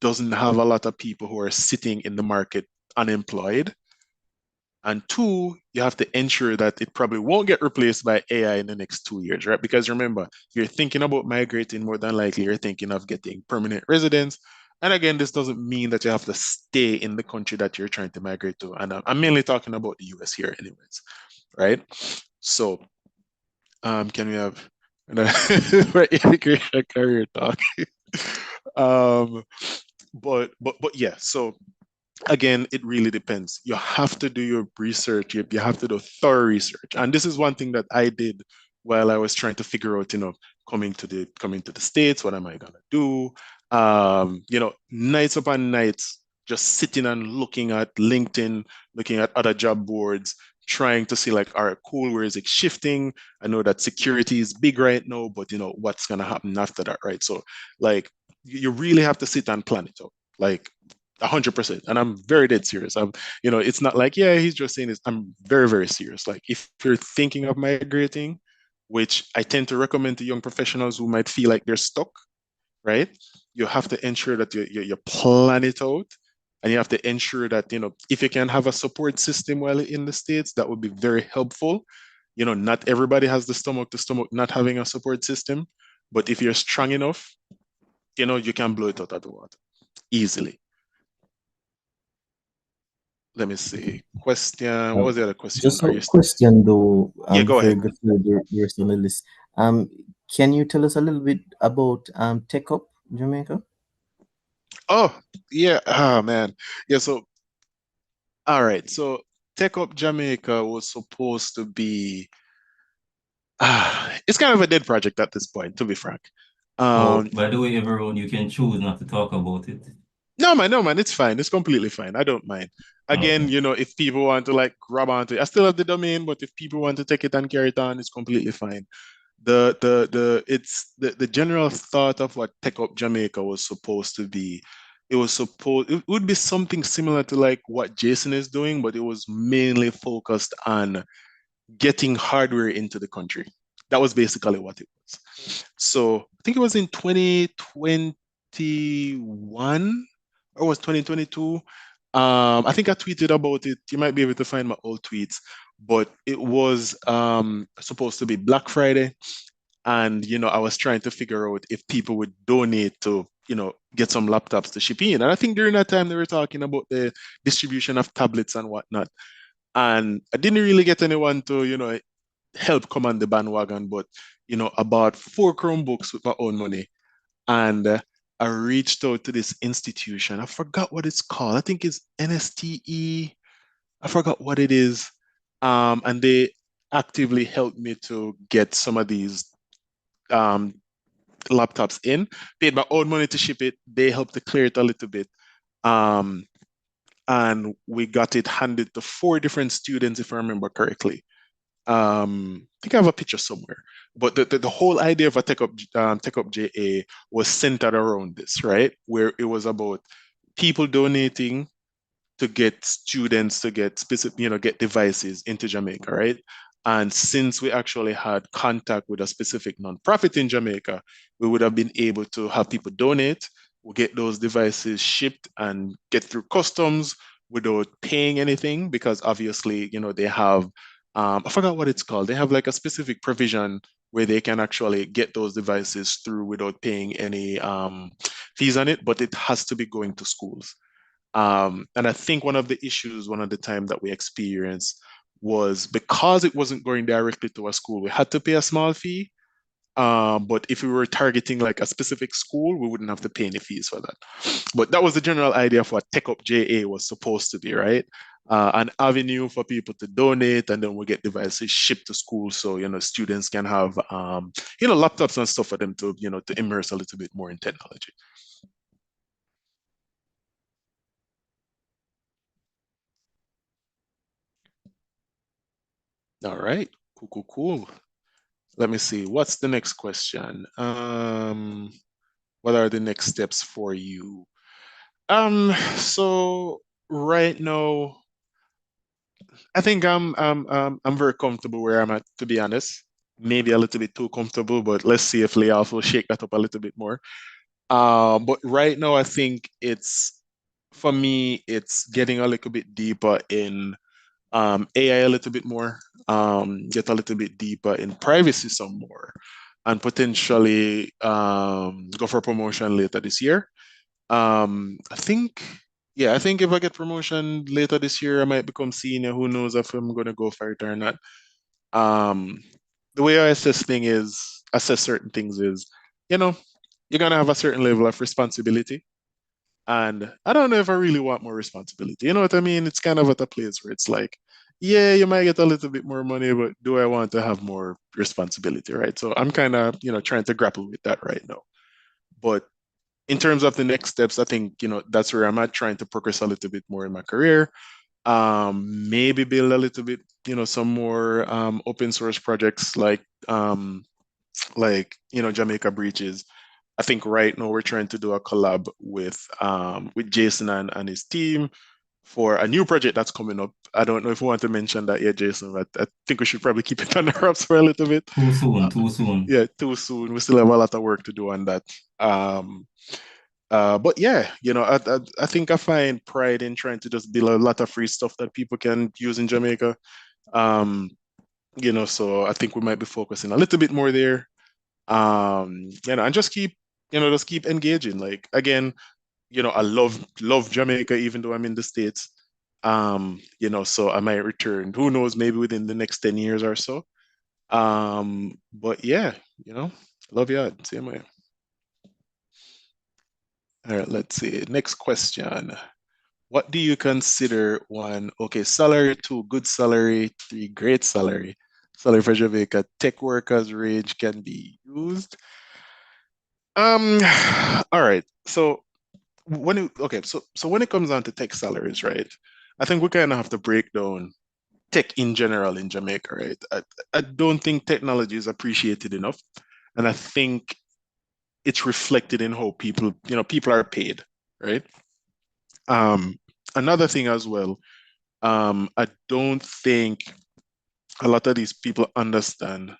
doesn't have a lot of people who are sitting in the market unemployed. And two, you have to ensure that it probably won't get replaced by AI in the next 2 years, right? Because remember, you're thinking about migrating, more than likely you're thinking of getting permanent residence. And again, this doesn't mean that you have to stay in the country that you're trying to migrate to. And I'm mainly talking about the US here, anyways, right? So, can we have for immigration career talk? um, but yeah, so again, it really depends. You have to do your research. You have to do thorough research. And this is one thing that I did while I was trying to figure out, coming to the States, what am I gonna do? Nights upon nights, just sitting and looking at LinkedIn, looking at other job boards, trying to see like, all right, cool, where is it shifting? I know that security is big right now, but what's gonna happen after that, right? So like you really have to sit and plan it out. Like 100%. And I'm very dead serious. It's not like, yeah, he's just saying this. I'm very, very serious. Like, if you're thinking of migrating, which I tend to recommend to young professionals who might feel like they're stuck, right? You have to ensure that you plan it out. And you have to ensure that, if you can have a support system while in the States, that would be very helpful. Not everybody has the stomach to stomach not having a support system. But if you're strong enough, you can blow it out of the water easily. Let me see. Question. What was the other question? Just Are a you? question though, Yeah, go before ahead. you go through the rest on the list. Can you tell us a little bit about Tech Up Jamaica? Oh, yeah. Ah, man. Yeah. So All right. So Tech Up Jamaica was supposed to be it's kind of a dead project at this point, to be frank. Oh, Um, by the way, everyone, you can choose not to talk about it. no, man, it's fine. It's completely fine. I don't mind. Again, Okay. if people want to like grab onto it, I still have the domain, but if people want to take it and carry it on, it's completely fine. The general thought of what Tech Up Jamaica was supposed to be. It would be something similar to like what Jason is doing, but it was mainly focused on getting hardware into the country. That was basically what it was. So I think it was in 2021 or was 2022. I think I tweeted about it. You might be able to find my old tweets, but it was supposed to be Black Friday. And, I was trying to figure out if people would donate to, get some laptops to ship in. And I think during that time they were talking about the distribution of tablets and whatnot. And I didn't really get anyone to, help come on the bandwagon, but I bought 4 Chromebooks with my own money, and I reached out to this institution. I forgot what it's called. I think it's NSTE. I forgot what it is, and they actively helped me to get some of these um, laptops in. Paid my own money to ship it. They helped to clear it a little bit. Um, and we got it handed to 4 different students, if I remember correctly. I think I have a picture somewhere. But the whole idea of a Tech Up JA was centered around this, right? Where it was about people donating to get students to get specific, get devices into Jamaica, right? And since we actually had contact with a specific nonprofit in Jamaica, we would have been able to have people donate, we'll get those devices shipped and get through customs without paying anything because obviously, they have, I forgot what it's called. They have like a specific provision where they can actually get those devices through without paying any fees on it, but it has to be going to schools. And I think one of the issues, one of the time that we experienced was because it wasn't going directly to a school, we had to pay a small fee. But if we were targeting like a specific school, we wouldn't have to pay any fees for that. But that was the general idea of what Tech Up JA was supposed to be, right? An avenue for people to donate, and then we get devices shipped to school, so students can have laptops and stuff for them to to immerse a little bit more in technology. All right, cool. Let me see. What's the next question? What are the next steps for you? So right now, I think I'm very comfortable where I'm at, to be honest. Maybe a little bit too comfortable, but let's see if layoff will shake that up a little bit more. But right now, I think for me, it's getting a little bit deeper in AI a little bit more, get a little bit deeper in privacy some more, and potentially go for promotion later this year. I think, yeah, I think if I get promotion later this year, I might become senior. Who knows if I'm gonna go for it or not? Um, the way I assess certain things is, you know, you're gonna have a certain level of responsibility. And I don't know if I really want more responsibility. You know what I mean? It's kind of at a place where it's like, yeah, you might get a little bit more money, but do I want to have more responsibility, right? So I'm kind of, trying to grapple with that right now. But in terms of the next steps, I think, that's where I'm at, trying to progress a little bit more in my career. Maybe build a little bit, some more open source projects Jamaica Breaches. I think right now we're trying to do a collab with Jason and his team for a new project that's coming up. I don't know if we want to mention that yet, Jason, but I think we should probably keep it under wraps for a little bit. Too soon, Uh, too soon. yeah, too soon. We still have a lot of work to do on that. Um, but yeah, I think I find pride in trying to just build a lot of free stuff that people can use in Jamaica. Um, so I think we might be focusing a little bit more there. And just keep engaging. Like again, I love Jamaica, even though I'm in the States. So I might return. Who knows, maybe within the next 10 years or so. But yeah, love you. Same way. All right, let's see. Next question. what do you consider one? Okay, salary, two, good salary, three, great salary. Salary for Jamaica, tech workers range can be used. Um, all right. So so when it comes down to tech salaries, right? I think we kind of have to break down tech in general in Jamaica, right? I don't think technology is appreciated enough, and I think it's reflected in how people are paid, right? Um, Another thing as well, I don't think a lot of these people understand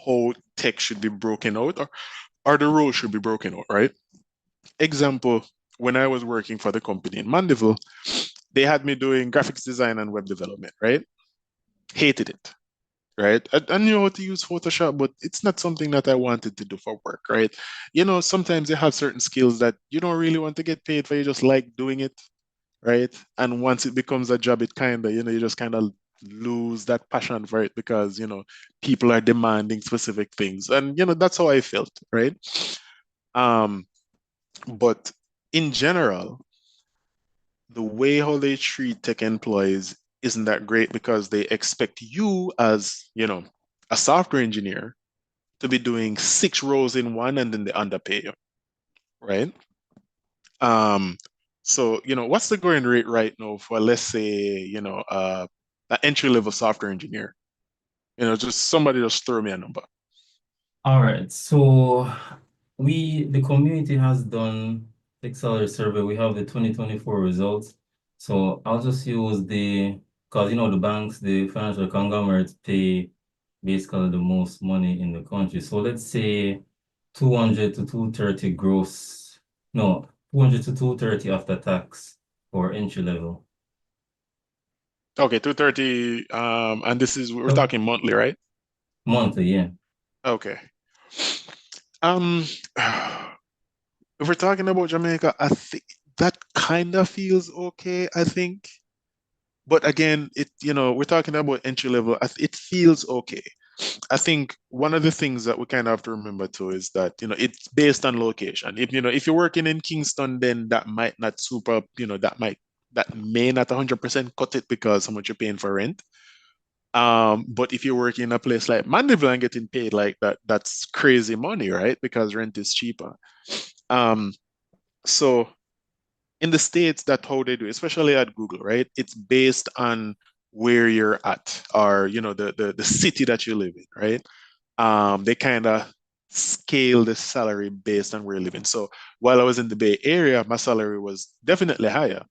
how tech should be broken out or the role should be broken out, right? Example, when I was working for the company in Mandeville, they had me doing graphics design and web development, right? Hated it, right? I knew how to use Photoshop, but it's not something that I wanted to do for work, right? Sometimes you have certain skills that you don't really want to get paid for, you just like doing it, right? And once it becomes a job, it kind of, you just kind of lose that passion for it because, people are demanding specific things. And, that's how I felt, right? Um, but in general, the way how they treat tech employees isn't that great because they expect you as, a software engineer to be doing six roles in one and then they underpay you, right? Um, so, what's the going rate right now for, let's say, an entry level software engineer? Just somebody just throw me a number. All right, so the community has done the salary survey. We have the 2024 results. So I'll just use because the banks, the financial conglomerates pay basically the most money in the country. So let's say 200 to 230 gross, no, 200 to 230 after tax for entry level. Okay, 230. And we're So talking monthly, right? monthly, yeah. Okay. Um, if we're talking about Jamaica, I think that kind of feels okay, I think. But again, we're talking about entry level. It feels okay. I think one of the things that we kind of have to remember too is that, it's based on location. If you're working in Kingston, then that might not super, that may not 100% cut it because how much you're paying for rent. But if you're working in a place like Mandeville and getting paid like that, that's crazy money, right? Because rent is cheaper. Um, so in the States, that's how they do, especially at Google, right? It's based on where you're at or, the city that you live in, right? They kind of scale the salary based on where you're living. So while I was in the Bay Area, my salary was definitely higher,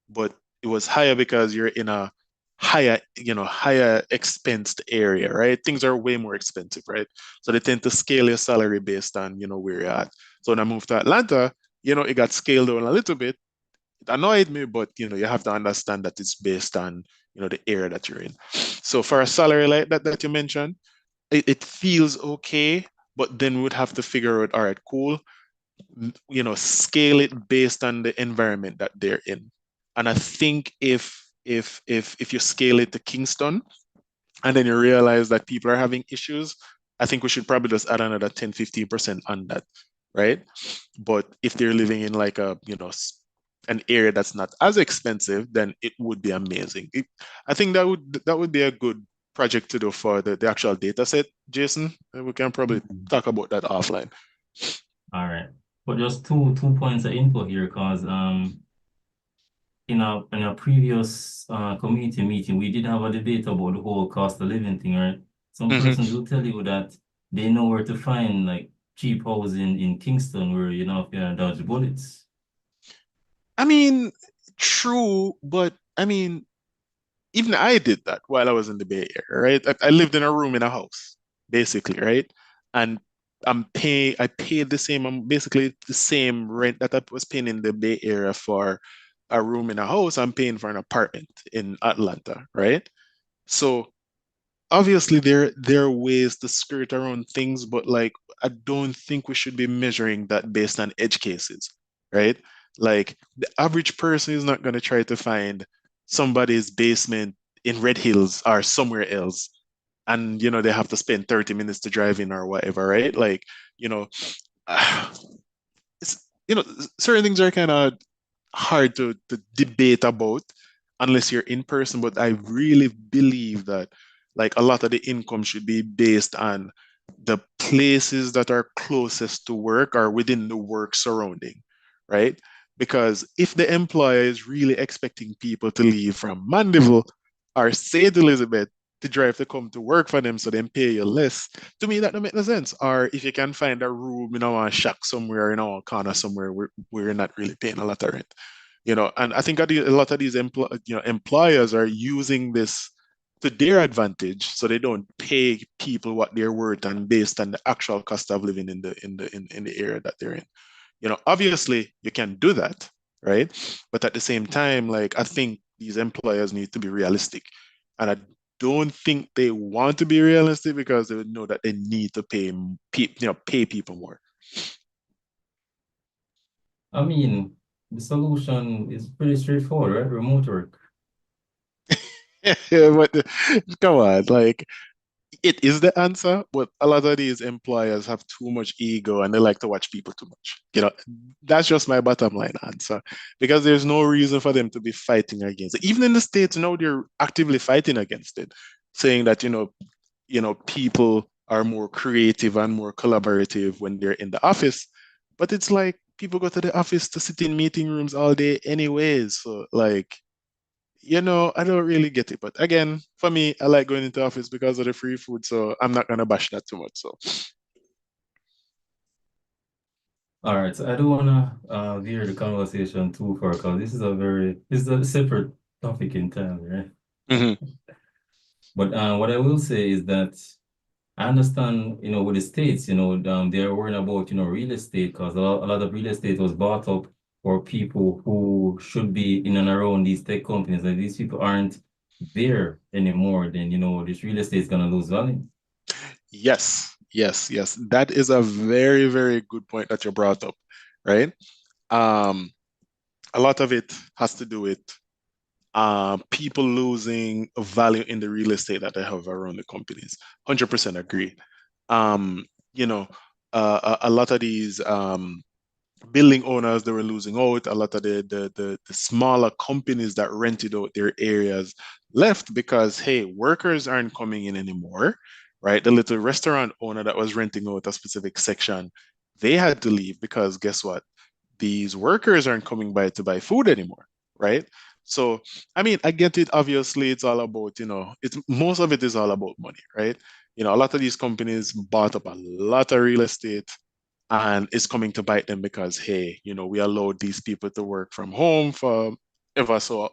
but it was higher because you're in a higher expensed area, right? Things are way more expensive, right? So they tend to scale your salary based on, where you're at. So when I moved to Atlanta, it got scaled down a little bit. It annoyed me, but you have to understand that it's based on, the area that you're in. So for a salary like that you mentioned, it feels okay, but then we would have to figure out, all right, cool, scale it based on the environment that they're in. And I think if you scale it to Kingston and then you realize that people are having issues, I think we should probably just add another 10-15% on that, right? But if they're living in like an area that's not as expensive, then it would be amazing. I think that would be a good project to do for the actual data set, Jason. And we can probably Mhm. talk about that offline. All right. But just two points of info here, because in a previous community meeting, we did have a debate about the whole cost of living thing, right? Some Mhm. persons will tell you that they know where to find like cheap housing in Kingston where you know if you dodge bullets. I mean, true, but I mean, even I did that while I was in the Bay Area, right? I lived in a room in a house, basically, right? And I paid basically the same rent that I was paying in the Bay Area for a room in a house. I'm paying for an apartment in Atlanta, right? So obviously there are ways to skirt around things, but like I don't think we should be measuring that based on edge cases, right? Like the average person is not going to try to find somebody's basement in Red Hills or somewhere else, and they have to spend 30 minutes to drive in or whatever, right? Like, you know, it's certain things are kind of hard to debate about unless you're in person. But I really believe that like a lot of the income should be based on the places that are closest to work or within the work surrounding, right? Because if the employer is really expecting people to leave from Mandeville or St. Elizabeth to drive to come to work for them so they pay you less, to me that don't make no sense. Or if you can find a room in our shack somewhere in our corner somewhere where we're not really paying a lot of rent, and I think a lot of these employers are using this to their advantage, so they don't pay people what they're worth and based on the actual cost of living in the area that they're in. Obviously you can do that, right? But at the same time, like I think these employers need to be realistic, and I don't think they want to be realistic because they would know that they need to pay people more. I mean, the solution is pretty straightforward, right? Remote work. But come on, like it is the answer, but a lot of these employers have too much ego and they like to watch people too much. That's just my bottom line answer because there's no reason for them to be fighting against it. Even in the States now, they're actively fighting against it, saying that, people are more creative and more collaborative when they're in the office. But it's like people go to the office to sit in meeting rooms all day anyways. So like, I don't really get it. But again, for me, I like going into office because of the free food, so I'm not gonna bash that too much. So All right, so I don't wanna veer the conversation too far because this is a separate topic in time, right? Mhm. But what I will say is that I understand, with the states, they're worrying about, real estate because a lot of real estate was bought up for people who should be in and around these tech companies. Like these people aren't there anymore, then, this real estate is gonna lose value. Yes, yes, yes. That is a very, very good point that you brought up, right? Um, a lot of it has to do with people losing value in the real estate that they have around the companies. 100% agree. Um, you know, a lot of these building owners, they were losing out. A lot of the smaller companies that rented out their areas left because hey, workers aren't coming in anymore, right? The little restaurant owner that was renting out a specific section, they had to leave because guess what? These workers aren't coming by to buy food anymore, right? So, I mean, I get it. Obviously, it's all about, it's most of it is all about money, right? A lot of these companies bought up a lot of real estate and it's coming to bite them because hey, we allowed these people to work from home for ever so,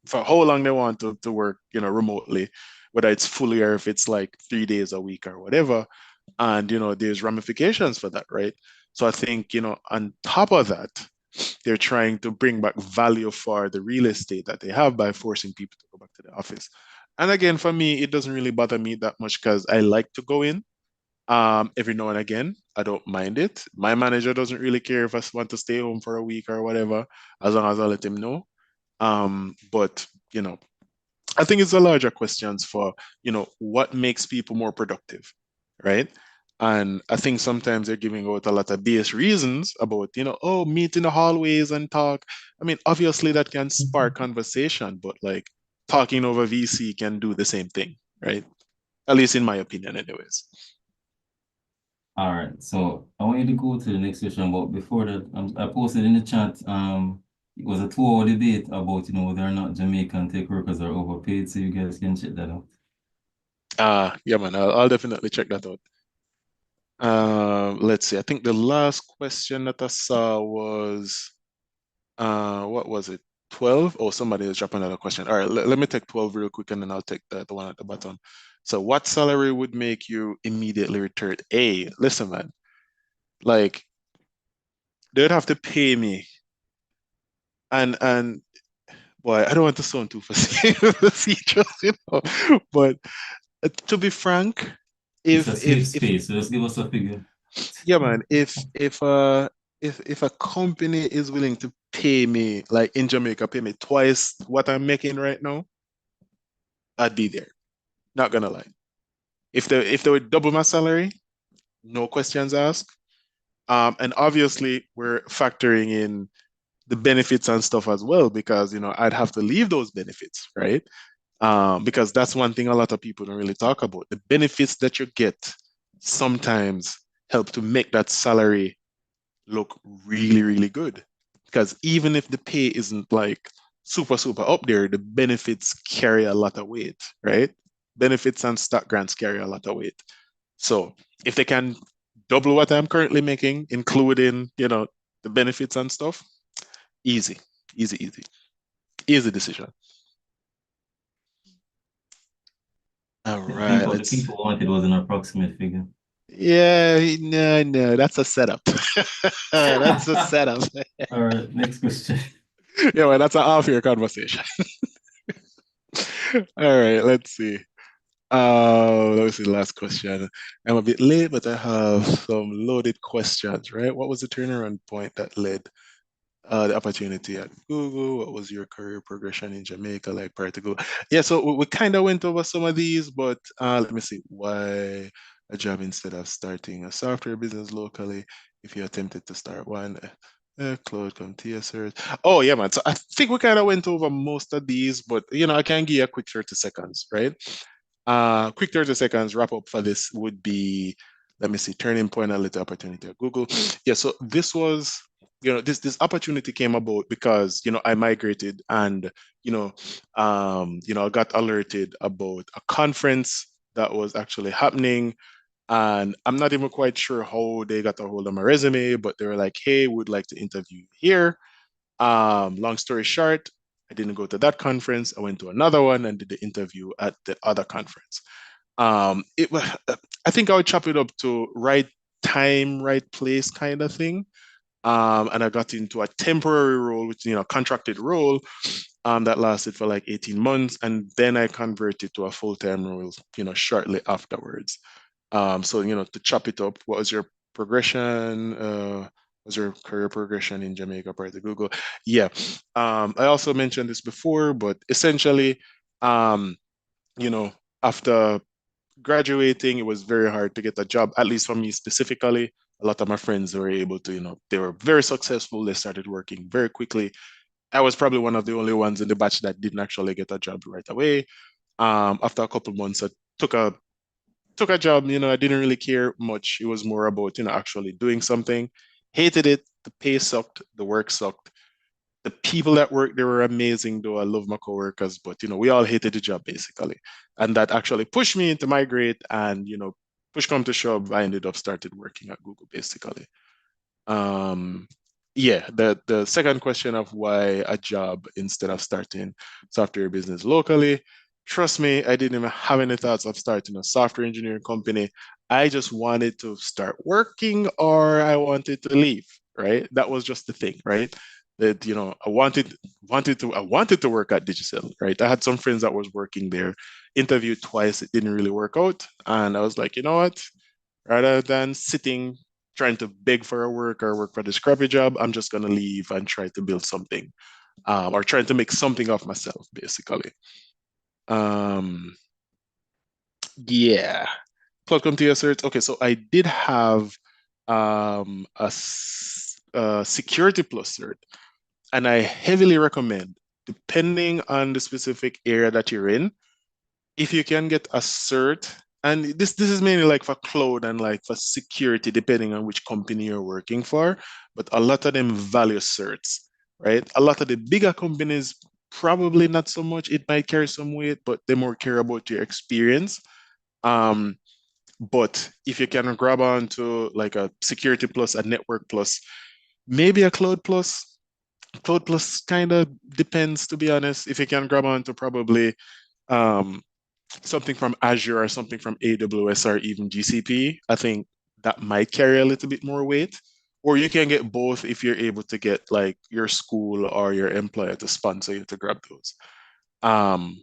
for how long they want to work, remotely, whether it's fully or if it's like 3 days a week or whatever. And there's ramifications for that, right? So I think, on top of that, they're trying to bring back value for the real estate that they have by forcing people to go back to the office. And again, for me, it doesn't really bother me that much because I like to go in every now and again. I don't mind it. My manager doesn't really care if I want to stay home for a week or whatever, as long as I let him know. But I think it's the larger questions for, what makes people more productive, right? And I think sometimes they're giving out a lot of base reasons about, oh, meet in the hallways and talk. I mean, obviously that can spark conversation, but like talking over VC can do the same thing, right? At least in my opinion, anyways. All right, so I want you to go to the next question, but before that, I posted in the chat, it was a 2-hour debate about, whether or not Jamaican tech workers are overpaid, so you guys can check that out. Yeah, man, I'll definitely check that out. Let's see. I think the last question that I saw was, what was it? 12? Oh, somebody is dropping another question. All right, let me take 12 real quick and then I'll take the one at the bottom. So, what salary would make you immediately return? Hey, listen, man, like they'd have to pay me, and boy, I don't want to sound too facetious, but to be frank, It's a safe if space, so just give us a figure. yeah, man. If a company is willing to pay me, like in Jamaica, pay me twice what I'm making right now, I'd be there. Not gonna lie. If they would double my salary, no questions asked. And obviously we're factoring in the benefits and stuff as well, because I'd have to leave those benefits, right? Because that's one thing a lot of people don't really talk about. The benefits that you get sometimes help to make that salary look really, really good. Because even if the pay isn't like super, super up there, the benefits carry a lot of weight, right? Benefits and stock grants carry a lot of weight. So if they can double what I'm currently making, including, the benefits and stuff, easy, easy, easy, easy decision. All I think right, what the let's. people wanted was an approximate figure. Yeah, no, no, that's a setup. That's a setup. All right, next question. Yeah, well, that's an off-year conversation. All right, let's see. Let me see the last question. I'm a bit late, but I have some loaded questions, right? What was the turnaround point that led the opportunity at Google? What was your career progression in Jamaica like prior to Google? Yeah, so we kind of went over some of these, but let me see. Why a job instead of starting a software business locally if you attempted to start one? Cloud search. Oh yeah, man. So I think we kind of went over most of these, but I can give you a quick 30 seconds, right? Quick 30 seconds wrap up for this would be, let me see, turning point and little opportunity at Google. Yeah, so this was, this opportunity came about because, I migrated and, I got alerted about a conference that was actually happening. And I'm not even quite sure how they got a hold of my resume, but they were like, hey, we'd like to interview you here. Long story short, I didn't go to that conference. I went to another one and did the interview at the other conference. It was, I think I would chop it up to right time, right place kind of thing. And I got into a temporary role, which contracted role, that lasted for like 18 months, and then I converted to a full-time role, shortly afterwards. So to chop it up, what was your progression? Was your career progression in Jamaica prior to Google? Yeah. I also mentioned this before, but essentially, um, you know, after graduating, it was very hard to get a job, at least for me specifically. A lot of my friends were able to, they were very successful. They started working very quickly. I was probably one of the only ones in the batch that didn't actually get a job right away. After a couple months, I took a took a job. I didn't really care much. It was more about, actually doing something. Hated it. The pay sucked. The work sucked. The people that worked there were amazing, though. I love my coworkers, but we all hated the job basically, and that actually pushed me into migrate. And push come to shove, I ended up started working at Google basically. Um, yeah, the second question of why a job instead of starting software business locally. Trust me, I didn't even have any thoughts of starting a software engineering company. I just wanted to start working or I wanted to leave, right? That was just the thing, right? That I wanted to work at Digicel, right? I had some friends that was working there, interviewed twice, it didn't really work out. And I was like, you know what? Rather than sitting trying to beg for a work or work for the scrappy job, I'm just gonna leave and try to build something, or trying to make something of myself, basically. Um, yeah. Cloud Contier certs. Okay, so I did have a Security Plus cert, and I heavily recommend, depending on the specific area that you're in, if you can get a cert, and this is mainly like for cloud and like for security, depending on which company you're working for, but a lot of them value certs, right? A lot of the bigger companies probably not so much. It might carry some weight, but they more care about your experience. Um, but if you can grab on to like a security plus, a network plus, maybe a cloud plus. Cloud plus kind of depends, to be honest. If you can grab on to probably um, something from Azure or something from AWS or even GCP, I think that might carry a little bit more weight. Or you can get both if you're able to get like your school or your employer to sponsor you to grab those. Um,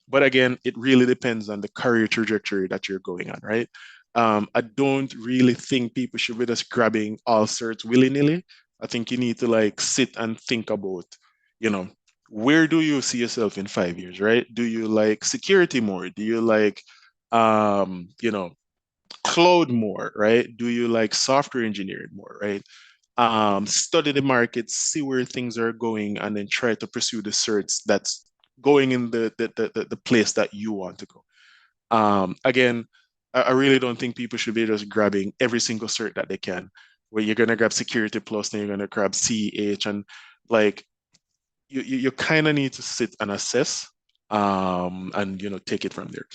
but again, it really depends on the career trajectory that you're going on, right? I don't really think people should be just grabbing all certs willy-nilly. I think you need to like sit and think about, you know, where do you see yourself in 5 years, right? Do you like security more? Do you like, um, you know, cloud more, right? Do you like software engineering more, right? study the market, see where things are going, and then try to pursue the search that's going in the place that you want to go. Again, I really don't think people should be just grabbing every single cert that they can. Where you're gonna grab Security Plus, then you're gonna grab CH, and like you kind of need to sit and assess, and take it from there.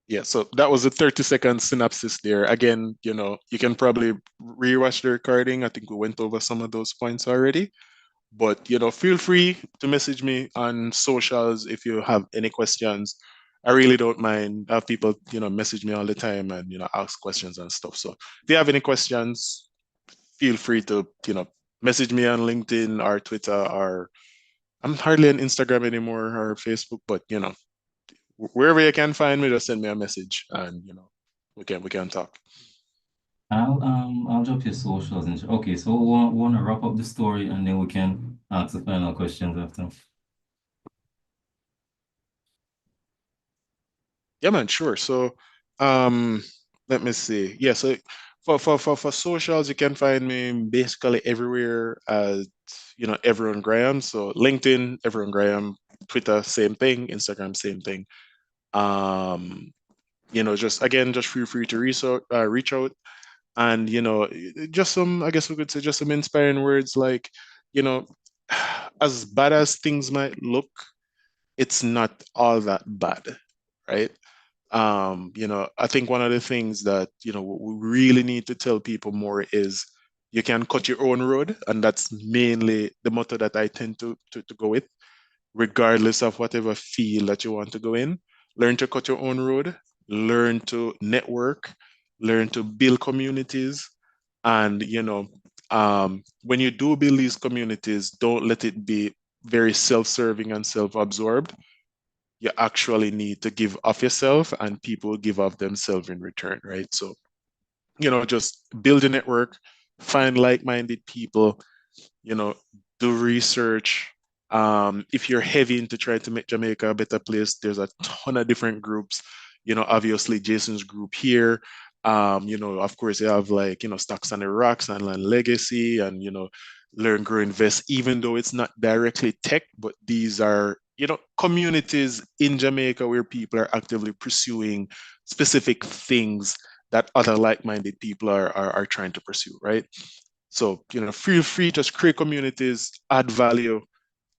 Yeah, so that was a 30-second synopsis there. Again, you can probably rewatch the recording. I think we went over some of those points already. But feel free to message me on socials if you have any questions. I really don't mind. I have people, message me all the time and ask questions and stuff. So if you have any questions, feel free to, message me on LinkedIn or Twitter, or I'm hardly on Instagram anymore or Facebook, but wherever you can find me, just send me a message and we can talk. I'll drop your socials and okay, so we want to wrap up the story and then we can ask the final questions after. Yeah, man, sure. So, let me see. Yeah, so for socials, you can find me basically everywhere as Everone Graham. So LinkedIn, Everone Graham, Twitter, same thing, Instagram, same thing. Um, just feel free to reach out, and just some, I guess we could say, just some inspiring words like, you know, as bad as things might look, it's not all that bad, right? I think one of the things that, we really need to tell people more is you can cut your own road. And that's mainly the motto that I tend to go with, regardless of whatever field that you want to go in. Learn to cut your own road, learn to network, learn to build communities. And, when you do build these communities, don't let it be very self-serving and self-absorbed. You actually need to give of yourself and people give of themselves in return, right? So, just build a network, find like-minded people, you know, do research. If you're heavy into trying to make Jamaica a better place, there's a ton of different groups. Obviously Jason's group here. Of course, you have like, Stocks on the Rocks and Land Legacy and, Learn, Grow, Invest, even though it's not directly tech, but these are, communities in Jamaica where people are actively pursuing specific things that other like-minded people are trying to pursue, right? So, feel free, just create communities, add value,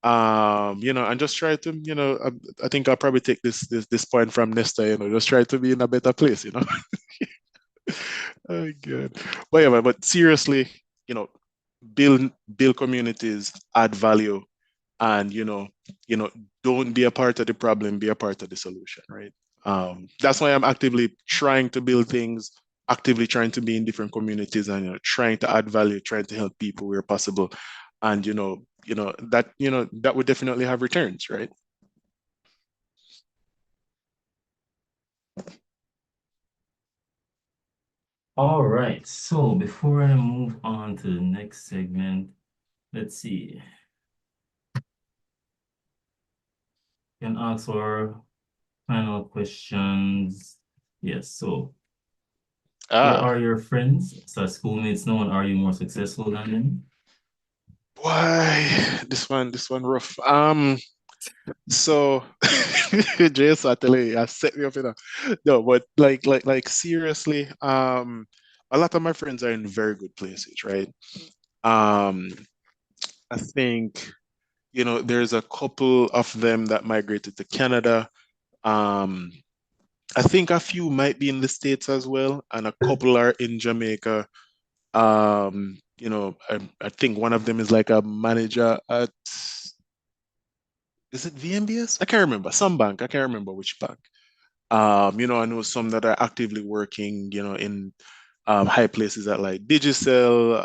and just try to, I think I'll probably take this point from Nesta, just try to be in a better place. Oh, good. But yeah, but seriously, you know, build communities, add value, and you know, don't be a part of the problem, be a part of the solution, right? That's why I'm actively trying to build things, actively trying to be in different communities, and trying to add value, trying to help people where possible, and that would definitely have returns, right? All right, so before I move on to the next segment, let's see. Can ask our final questions. Yes, so where Ah, are your friends, so schoolmates now, and are you more successful than them? why this one rough. So Jason, I tell you, I set me up. No, but like seriously, a lot of my friends are in very good places, right? Um, I think, there's a couple of them that migrated to Canada. Um, I think a few might be in the States as well, and a couple are in Jamaica. I think one of them is like a manager at, is it VMBS? I can't remember. Some bank. I can't remember which bank. I know some that are actively working, in high places at like Digicel.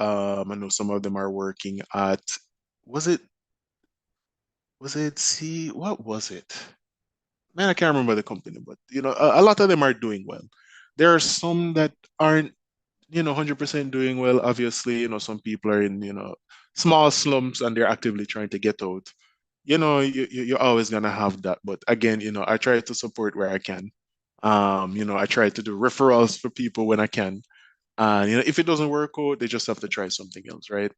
I know some of them are working at, was it, what was it? Man, I can't remember the company, but a lot of them are doing well. There are some that aren't, 100% doing well. Obviously, some people are in, small slumps and they're actively trying to get out. You're always gonna have that. But again, I try to support where I can. I try to do referrals for people when I can. And if it doesn't work out, they just have to try something else, right?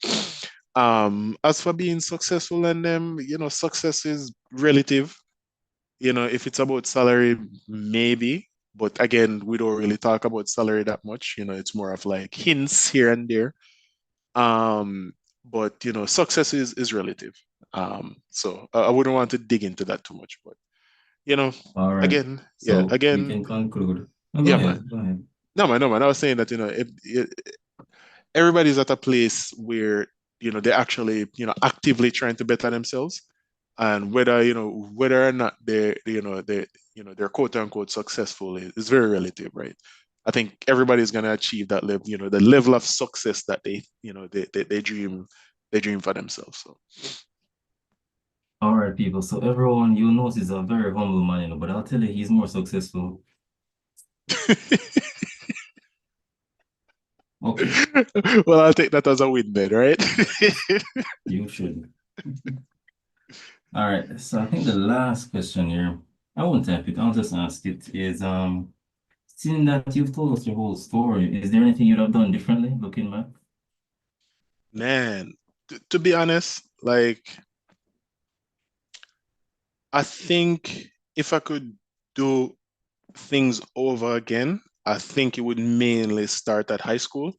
As for being successful and them, success is relative. If it's about salary, maybe. But again, we don't really talk about salary that much. It's more of like hints here and there. Um, but success is relative. So I wouldn't want to dig into that too much. But you know, All right. again, yeah, So we again, can conclude. No, go yeah, man. ahead. Go ahead. No, man, no, man. I was saying that everybody's at a place where they're actually actively trying to better themselves, and whether or not they're quote unquote successful is very relative, right? I think everybody's going to achieve that level, the level of success that they dream for themselves. So All right, people. So everyone, you know, he's a very humble man, but I'll tell you, he's more successful. Okay, well, I'll take that as a win then, right? you should. All right. So I think the last question here, I won't type it. I'll just ask it. Is seeing that you've told us your whole story, is there anything you'd have done differently looking back? Man, to be honest, like I think if I could do things over again, I think it would mainly start at high school.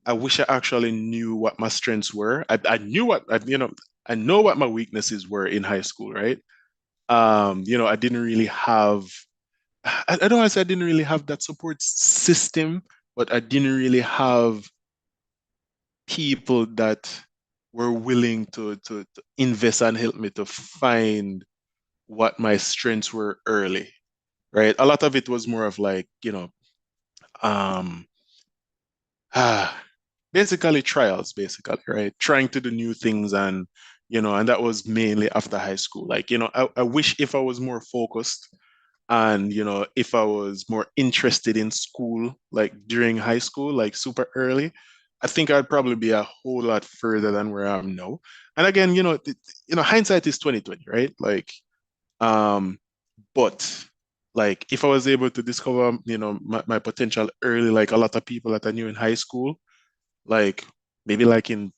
I wish I actually knew what my strengths were. I knew I know what my weaknesses were in high school, right? I didn't really have, I don't want to say I didn't really have that support system, but I didn't really have people that were willing to invest and help me to find what my strengths were early, right? A lot of it was more of like, um, ah, basically trials, basically, right? Trying to do new things and that was mainly after high school. Like, I wish if I was more focused and, if I was more interested in school, like during high school, like super early, I think I'd probably be a whole lot further than where I am now. And again, hindsight is 2020, right? Like, um, but like if I was able to discover, my potential early, like a lot of people that I knew in high school, like maybe like in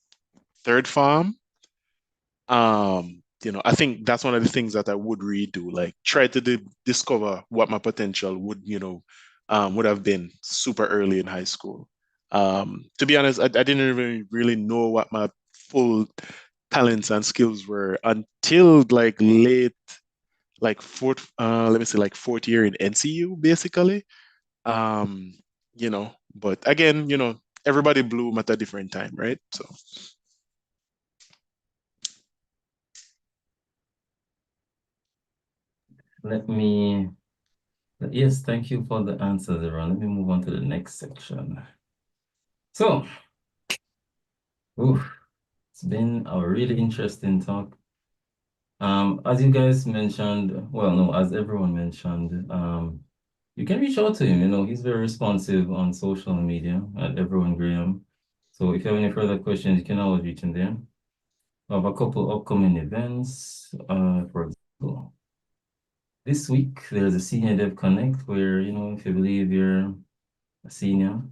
third farm, I think that's one of the things that I would redo, like try to discover what my potential would have been super early in high school. To be honest, I didn't even really know what my full talents and skills were until like late, like let me say like fourth year in NCU, basically. Um, but again, everybody bloom at a different time, right? So Let me, yes, thank you for the answers, everyone. Let me move on to the next section. So, oof, it's been a really interesting talk. As you guys mentioned, well, no, as everyone mentioned, you can reach out to him. He's very responsive on social media at Everone Graham. So if you have any further questions, you can always reach him there. I have a couple upcoming events. For example, this week there's a Senior Dev Connect where, if you believe you're a senior,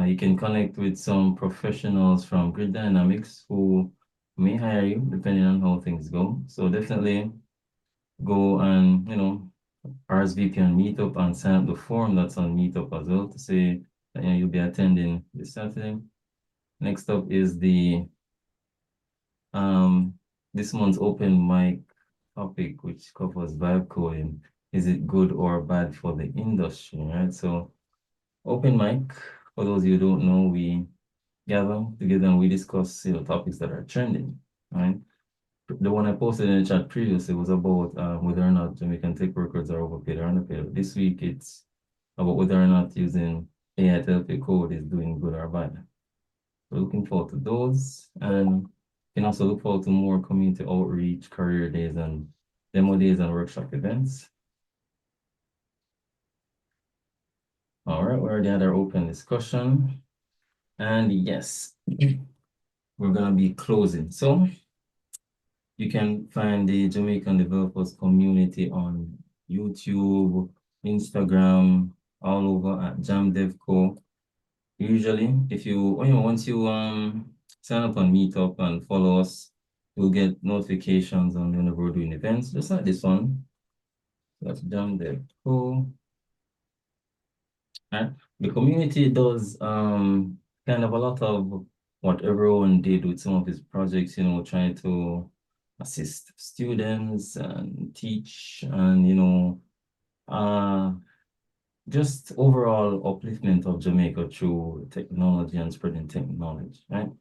you can connect with some professionals from Grid Dynamics who may hire you depending on how things go. So definitely go and, RSVP on Meetup and sign up the form that's on Meetup as well to say that you'll be attending this Saturday. Next up is the this month's open mic topic, which covers vibe coding. Is it good or bad for the industry, right? So open mic, for those of you who don't know, we gather together and we discuss topics that are trending, right? The one I posted in the chat previously was about whether or not Jamaican tech workers are overpaid or underpaid. This week it's about whether or not using AI to help your code is doing good or bad. We're looking forward to those, and you can also look forward to more community outreach, career days, and demo days and workshop events. All right, we already had our open discussion. And yes, we're gonna be closing. So you can find the Jamaican Developers Community on YouTube, Instagram, all over at JamDevCo. Usually, if once you sign up on Meetup and follow us, you'll get notifications on whenever we're doing events, just like this one. That's JamDevCo. And the community does kind of a lot of what everyone did with some of his projects, trying to assist students and teach and just overall upliftment of Jamaica through technology and spreading technology, right?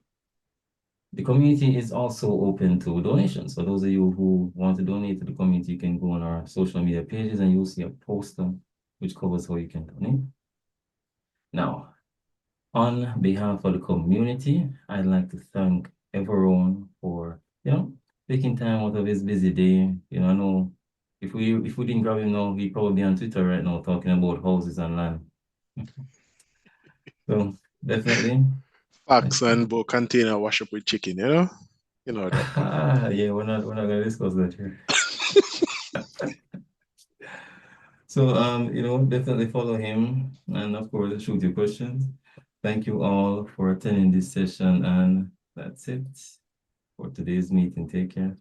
The community is also open to donations. For those of you who want to donate to the community, you can go on our social media pages and you'll see a poster which covers how you can donate. Now, on behalf of the community, I'd like to thank everyone for, taking time out of his busy day. I know if we didn't grab him now, he'd probably be on Twitter right now talking about houses and land. So definitely. Facts and both container wash up with chicken, you know? You know that. Yeah, we're not gonna discuss that here. So definitely follow him and of course shoot your questions. Thank you all for attending this session, and that's it for today's meeting. Take care.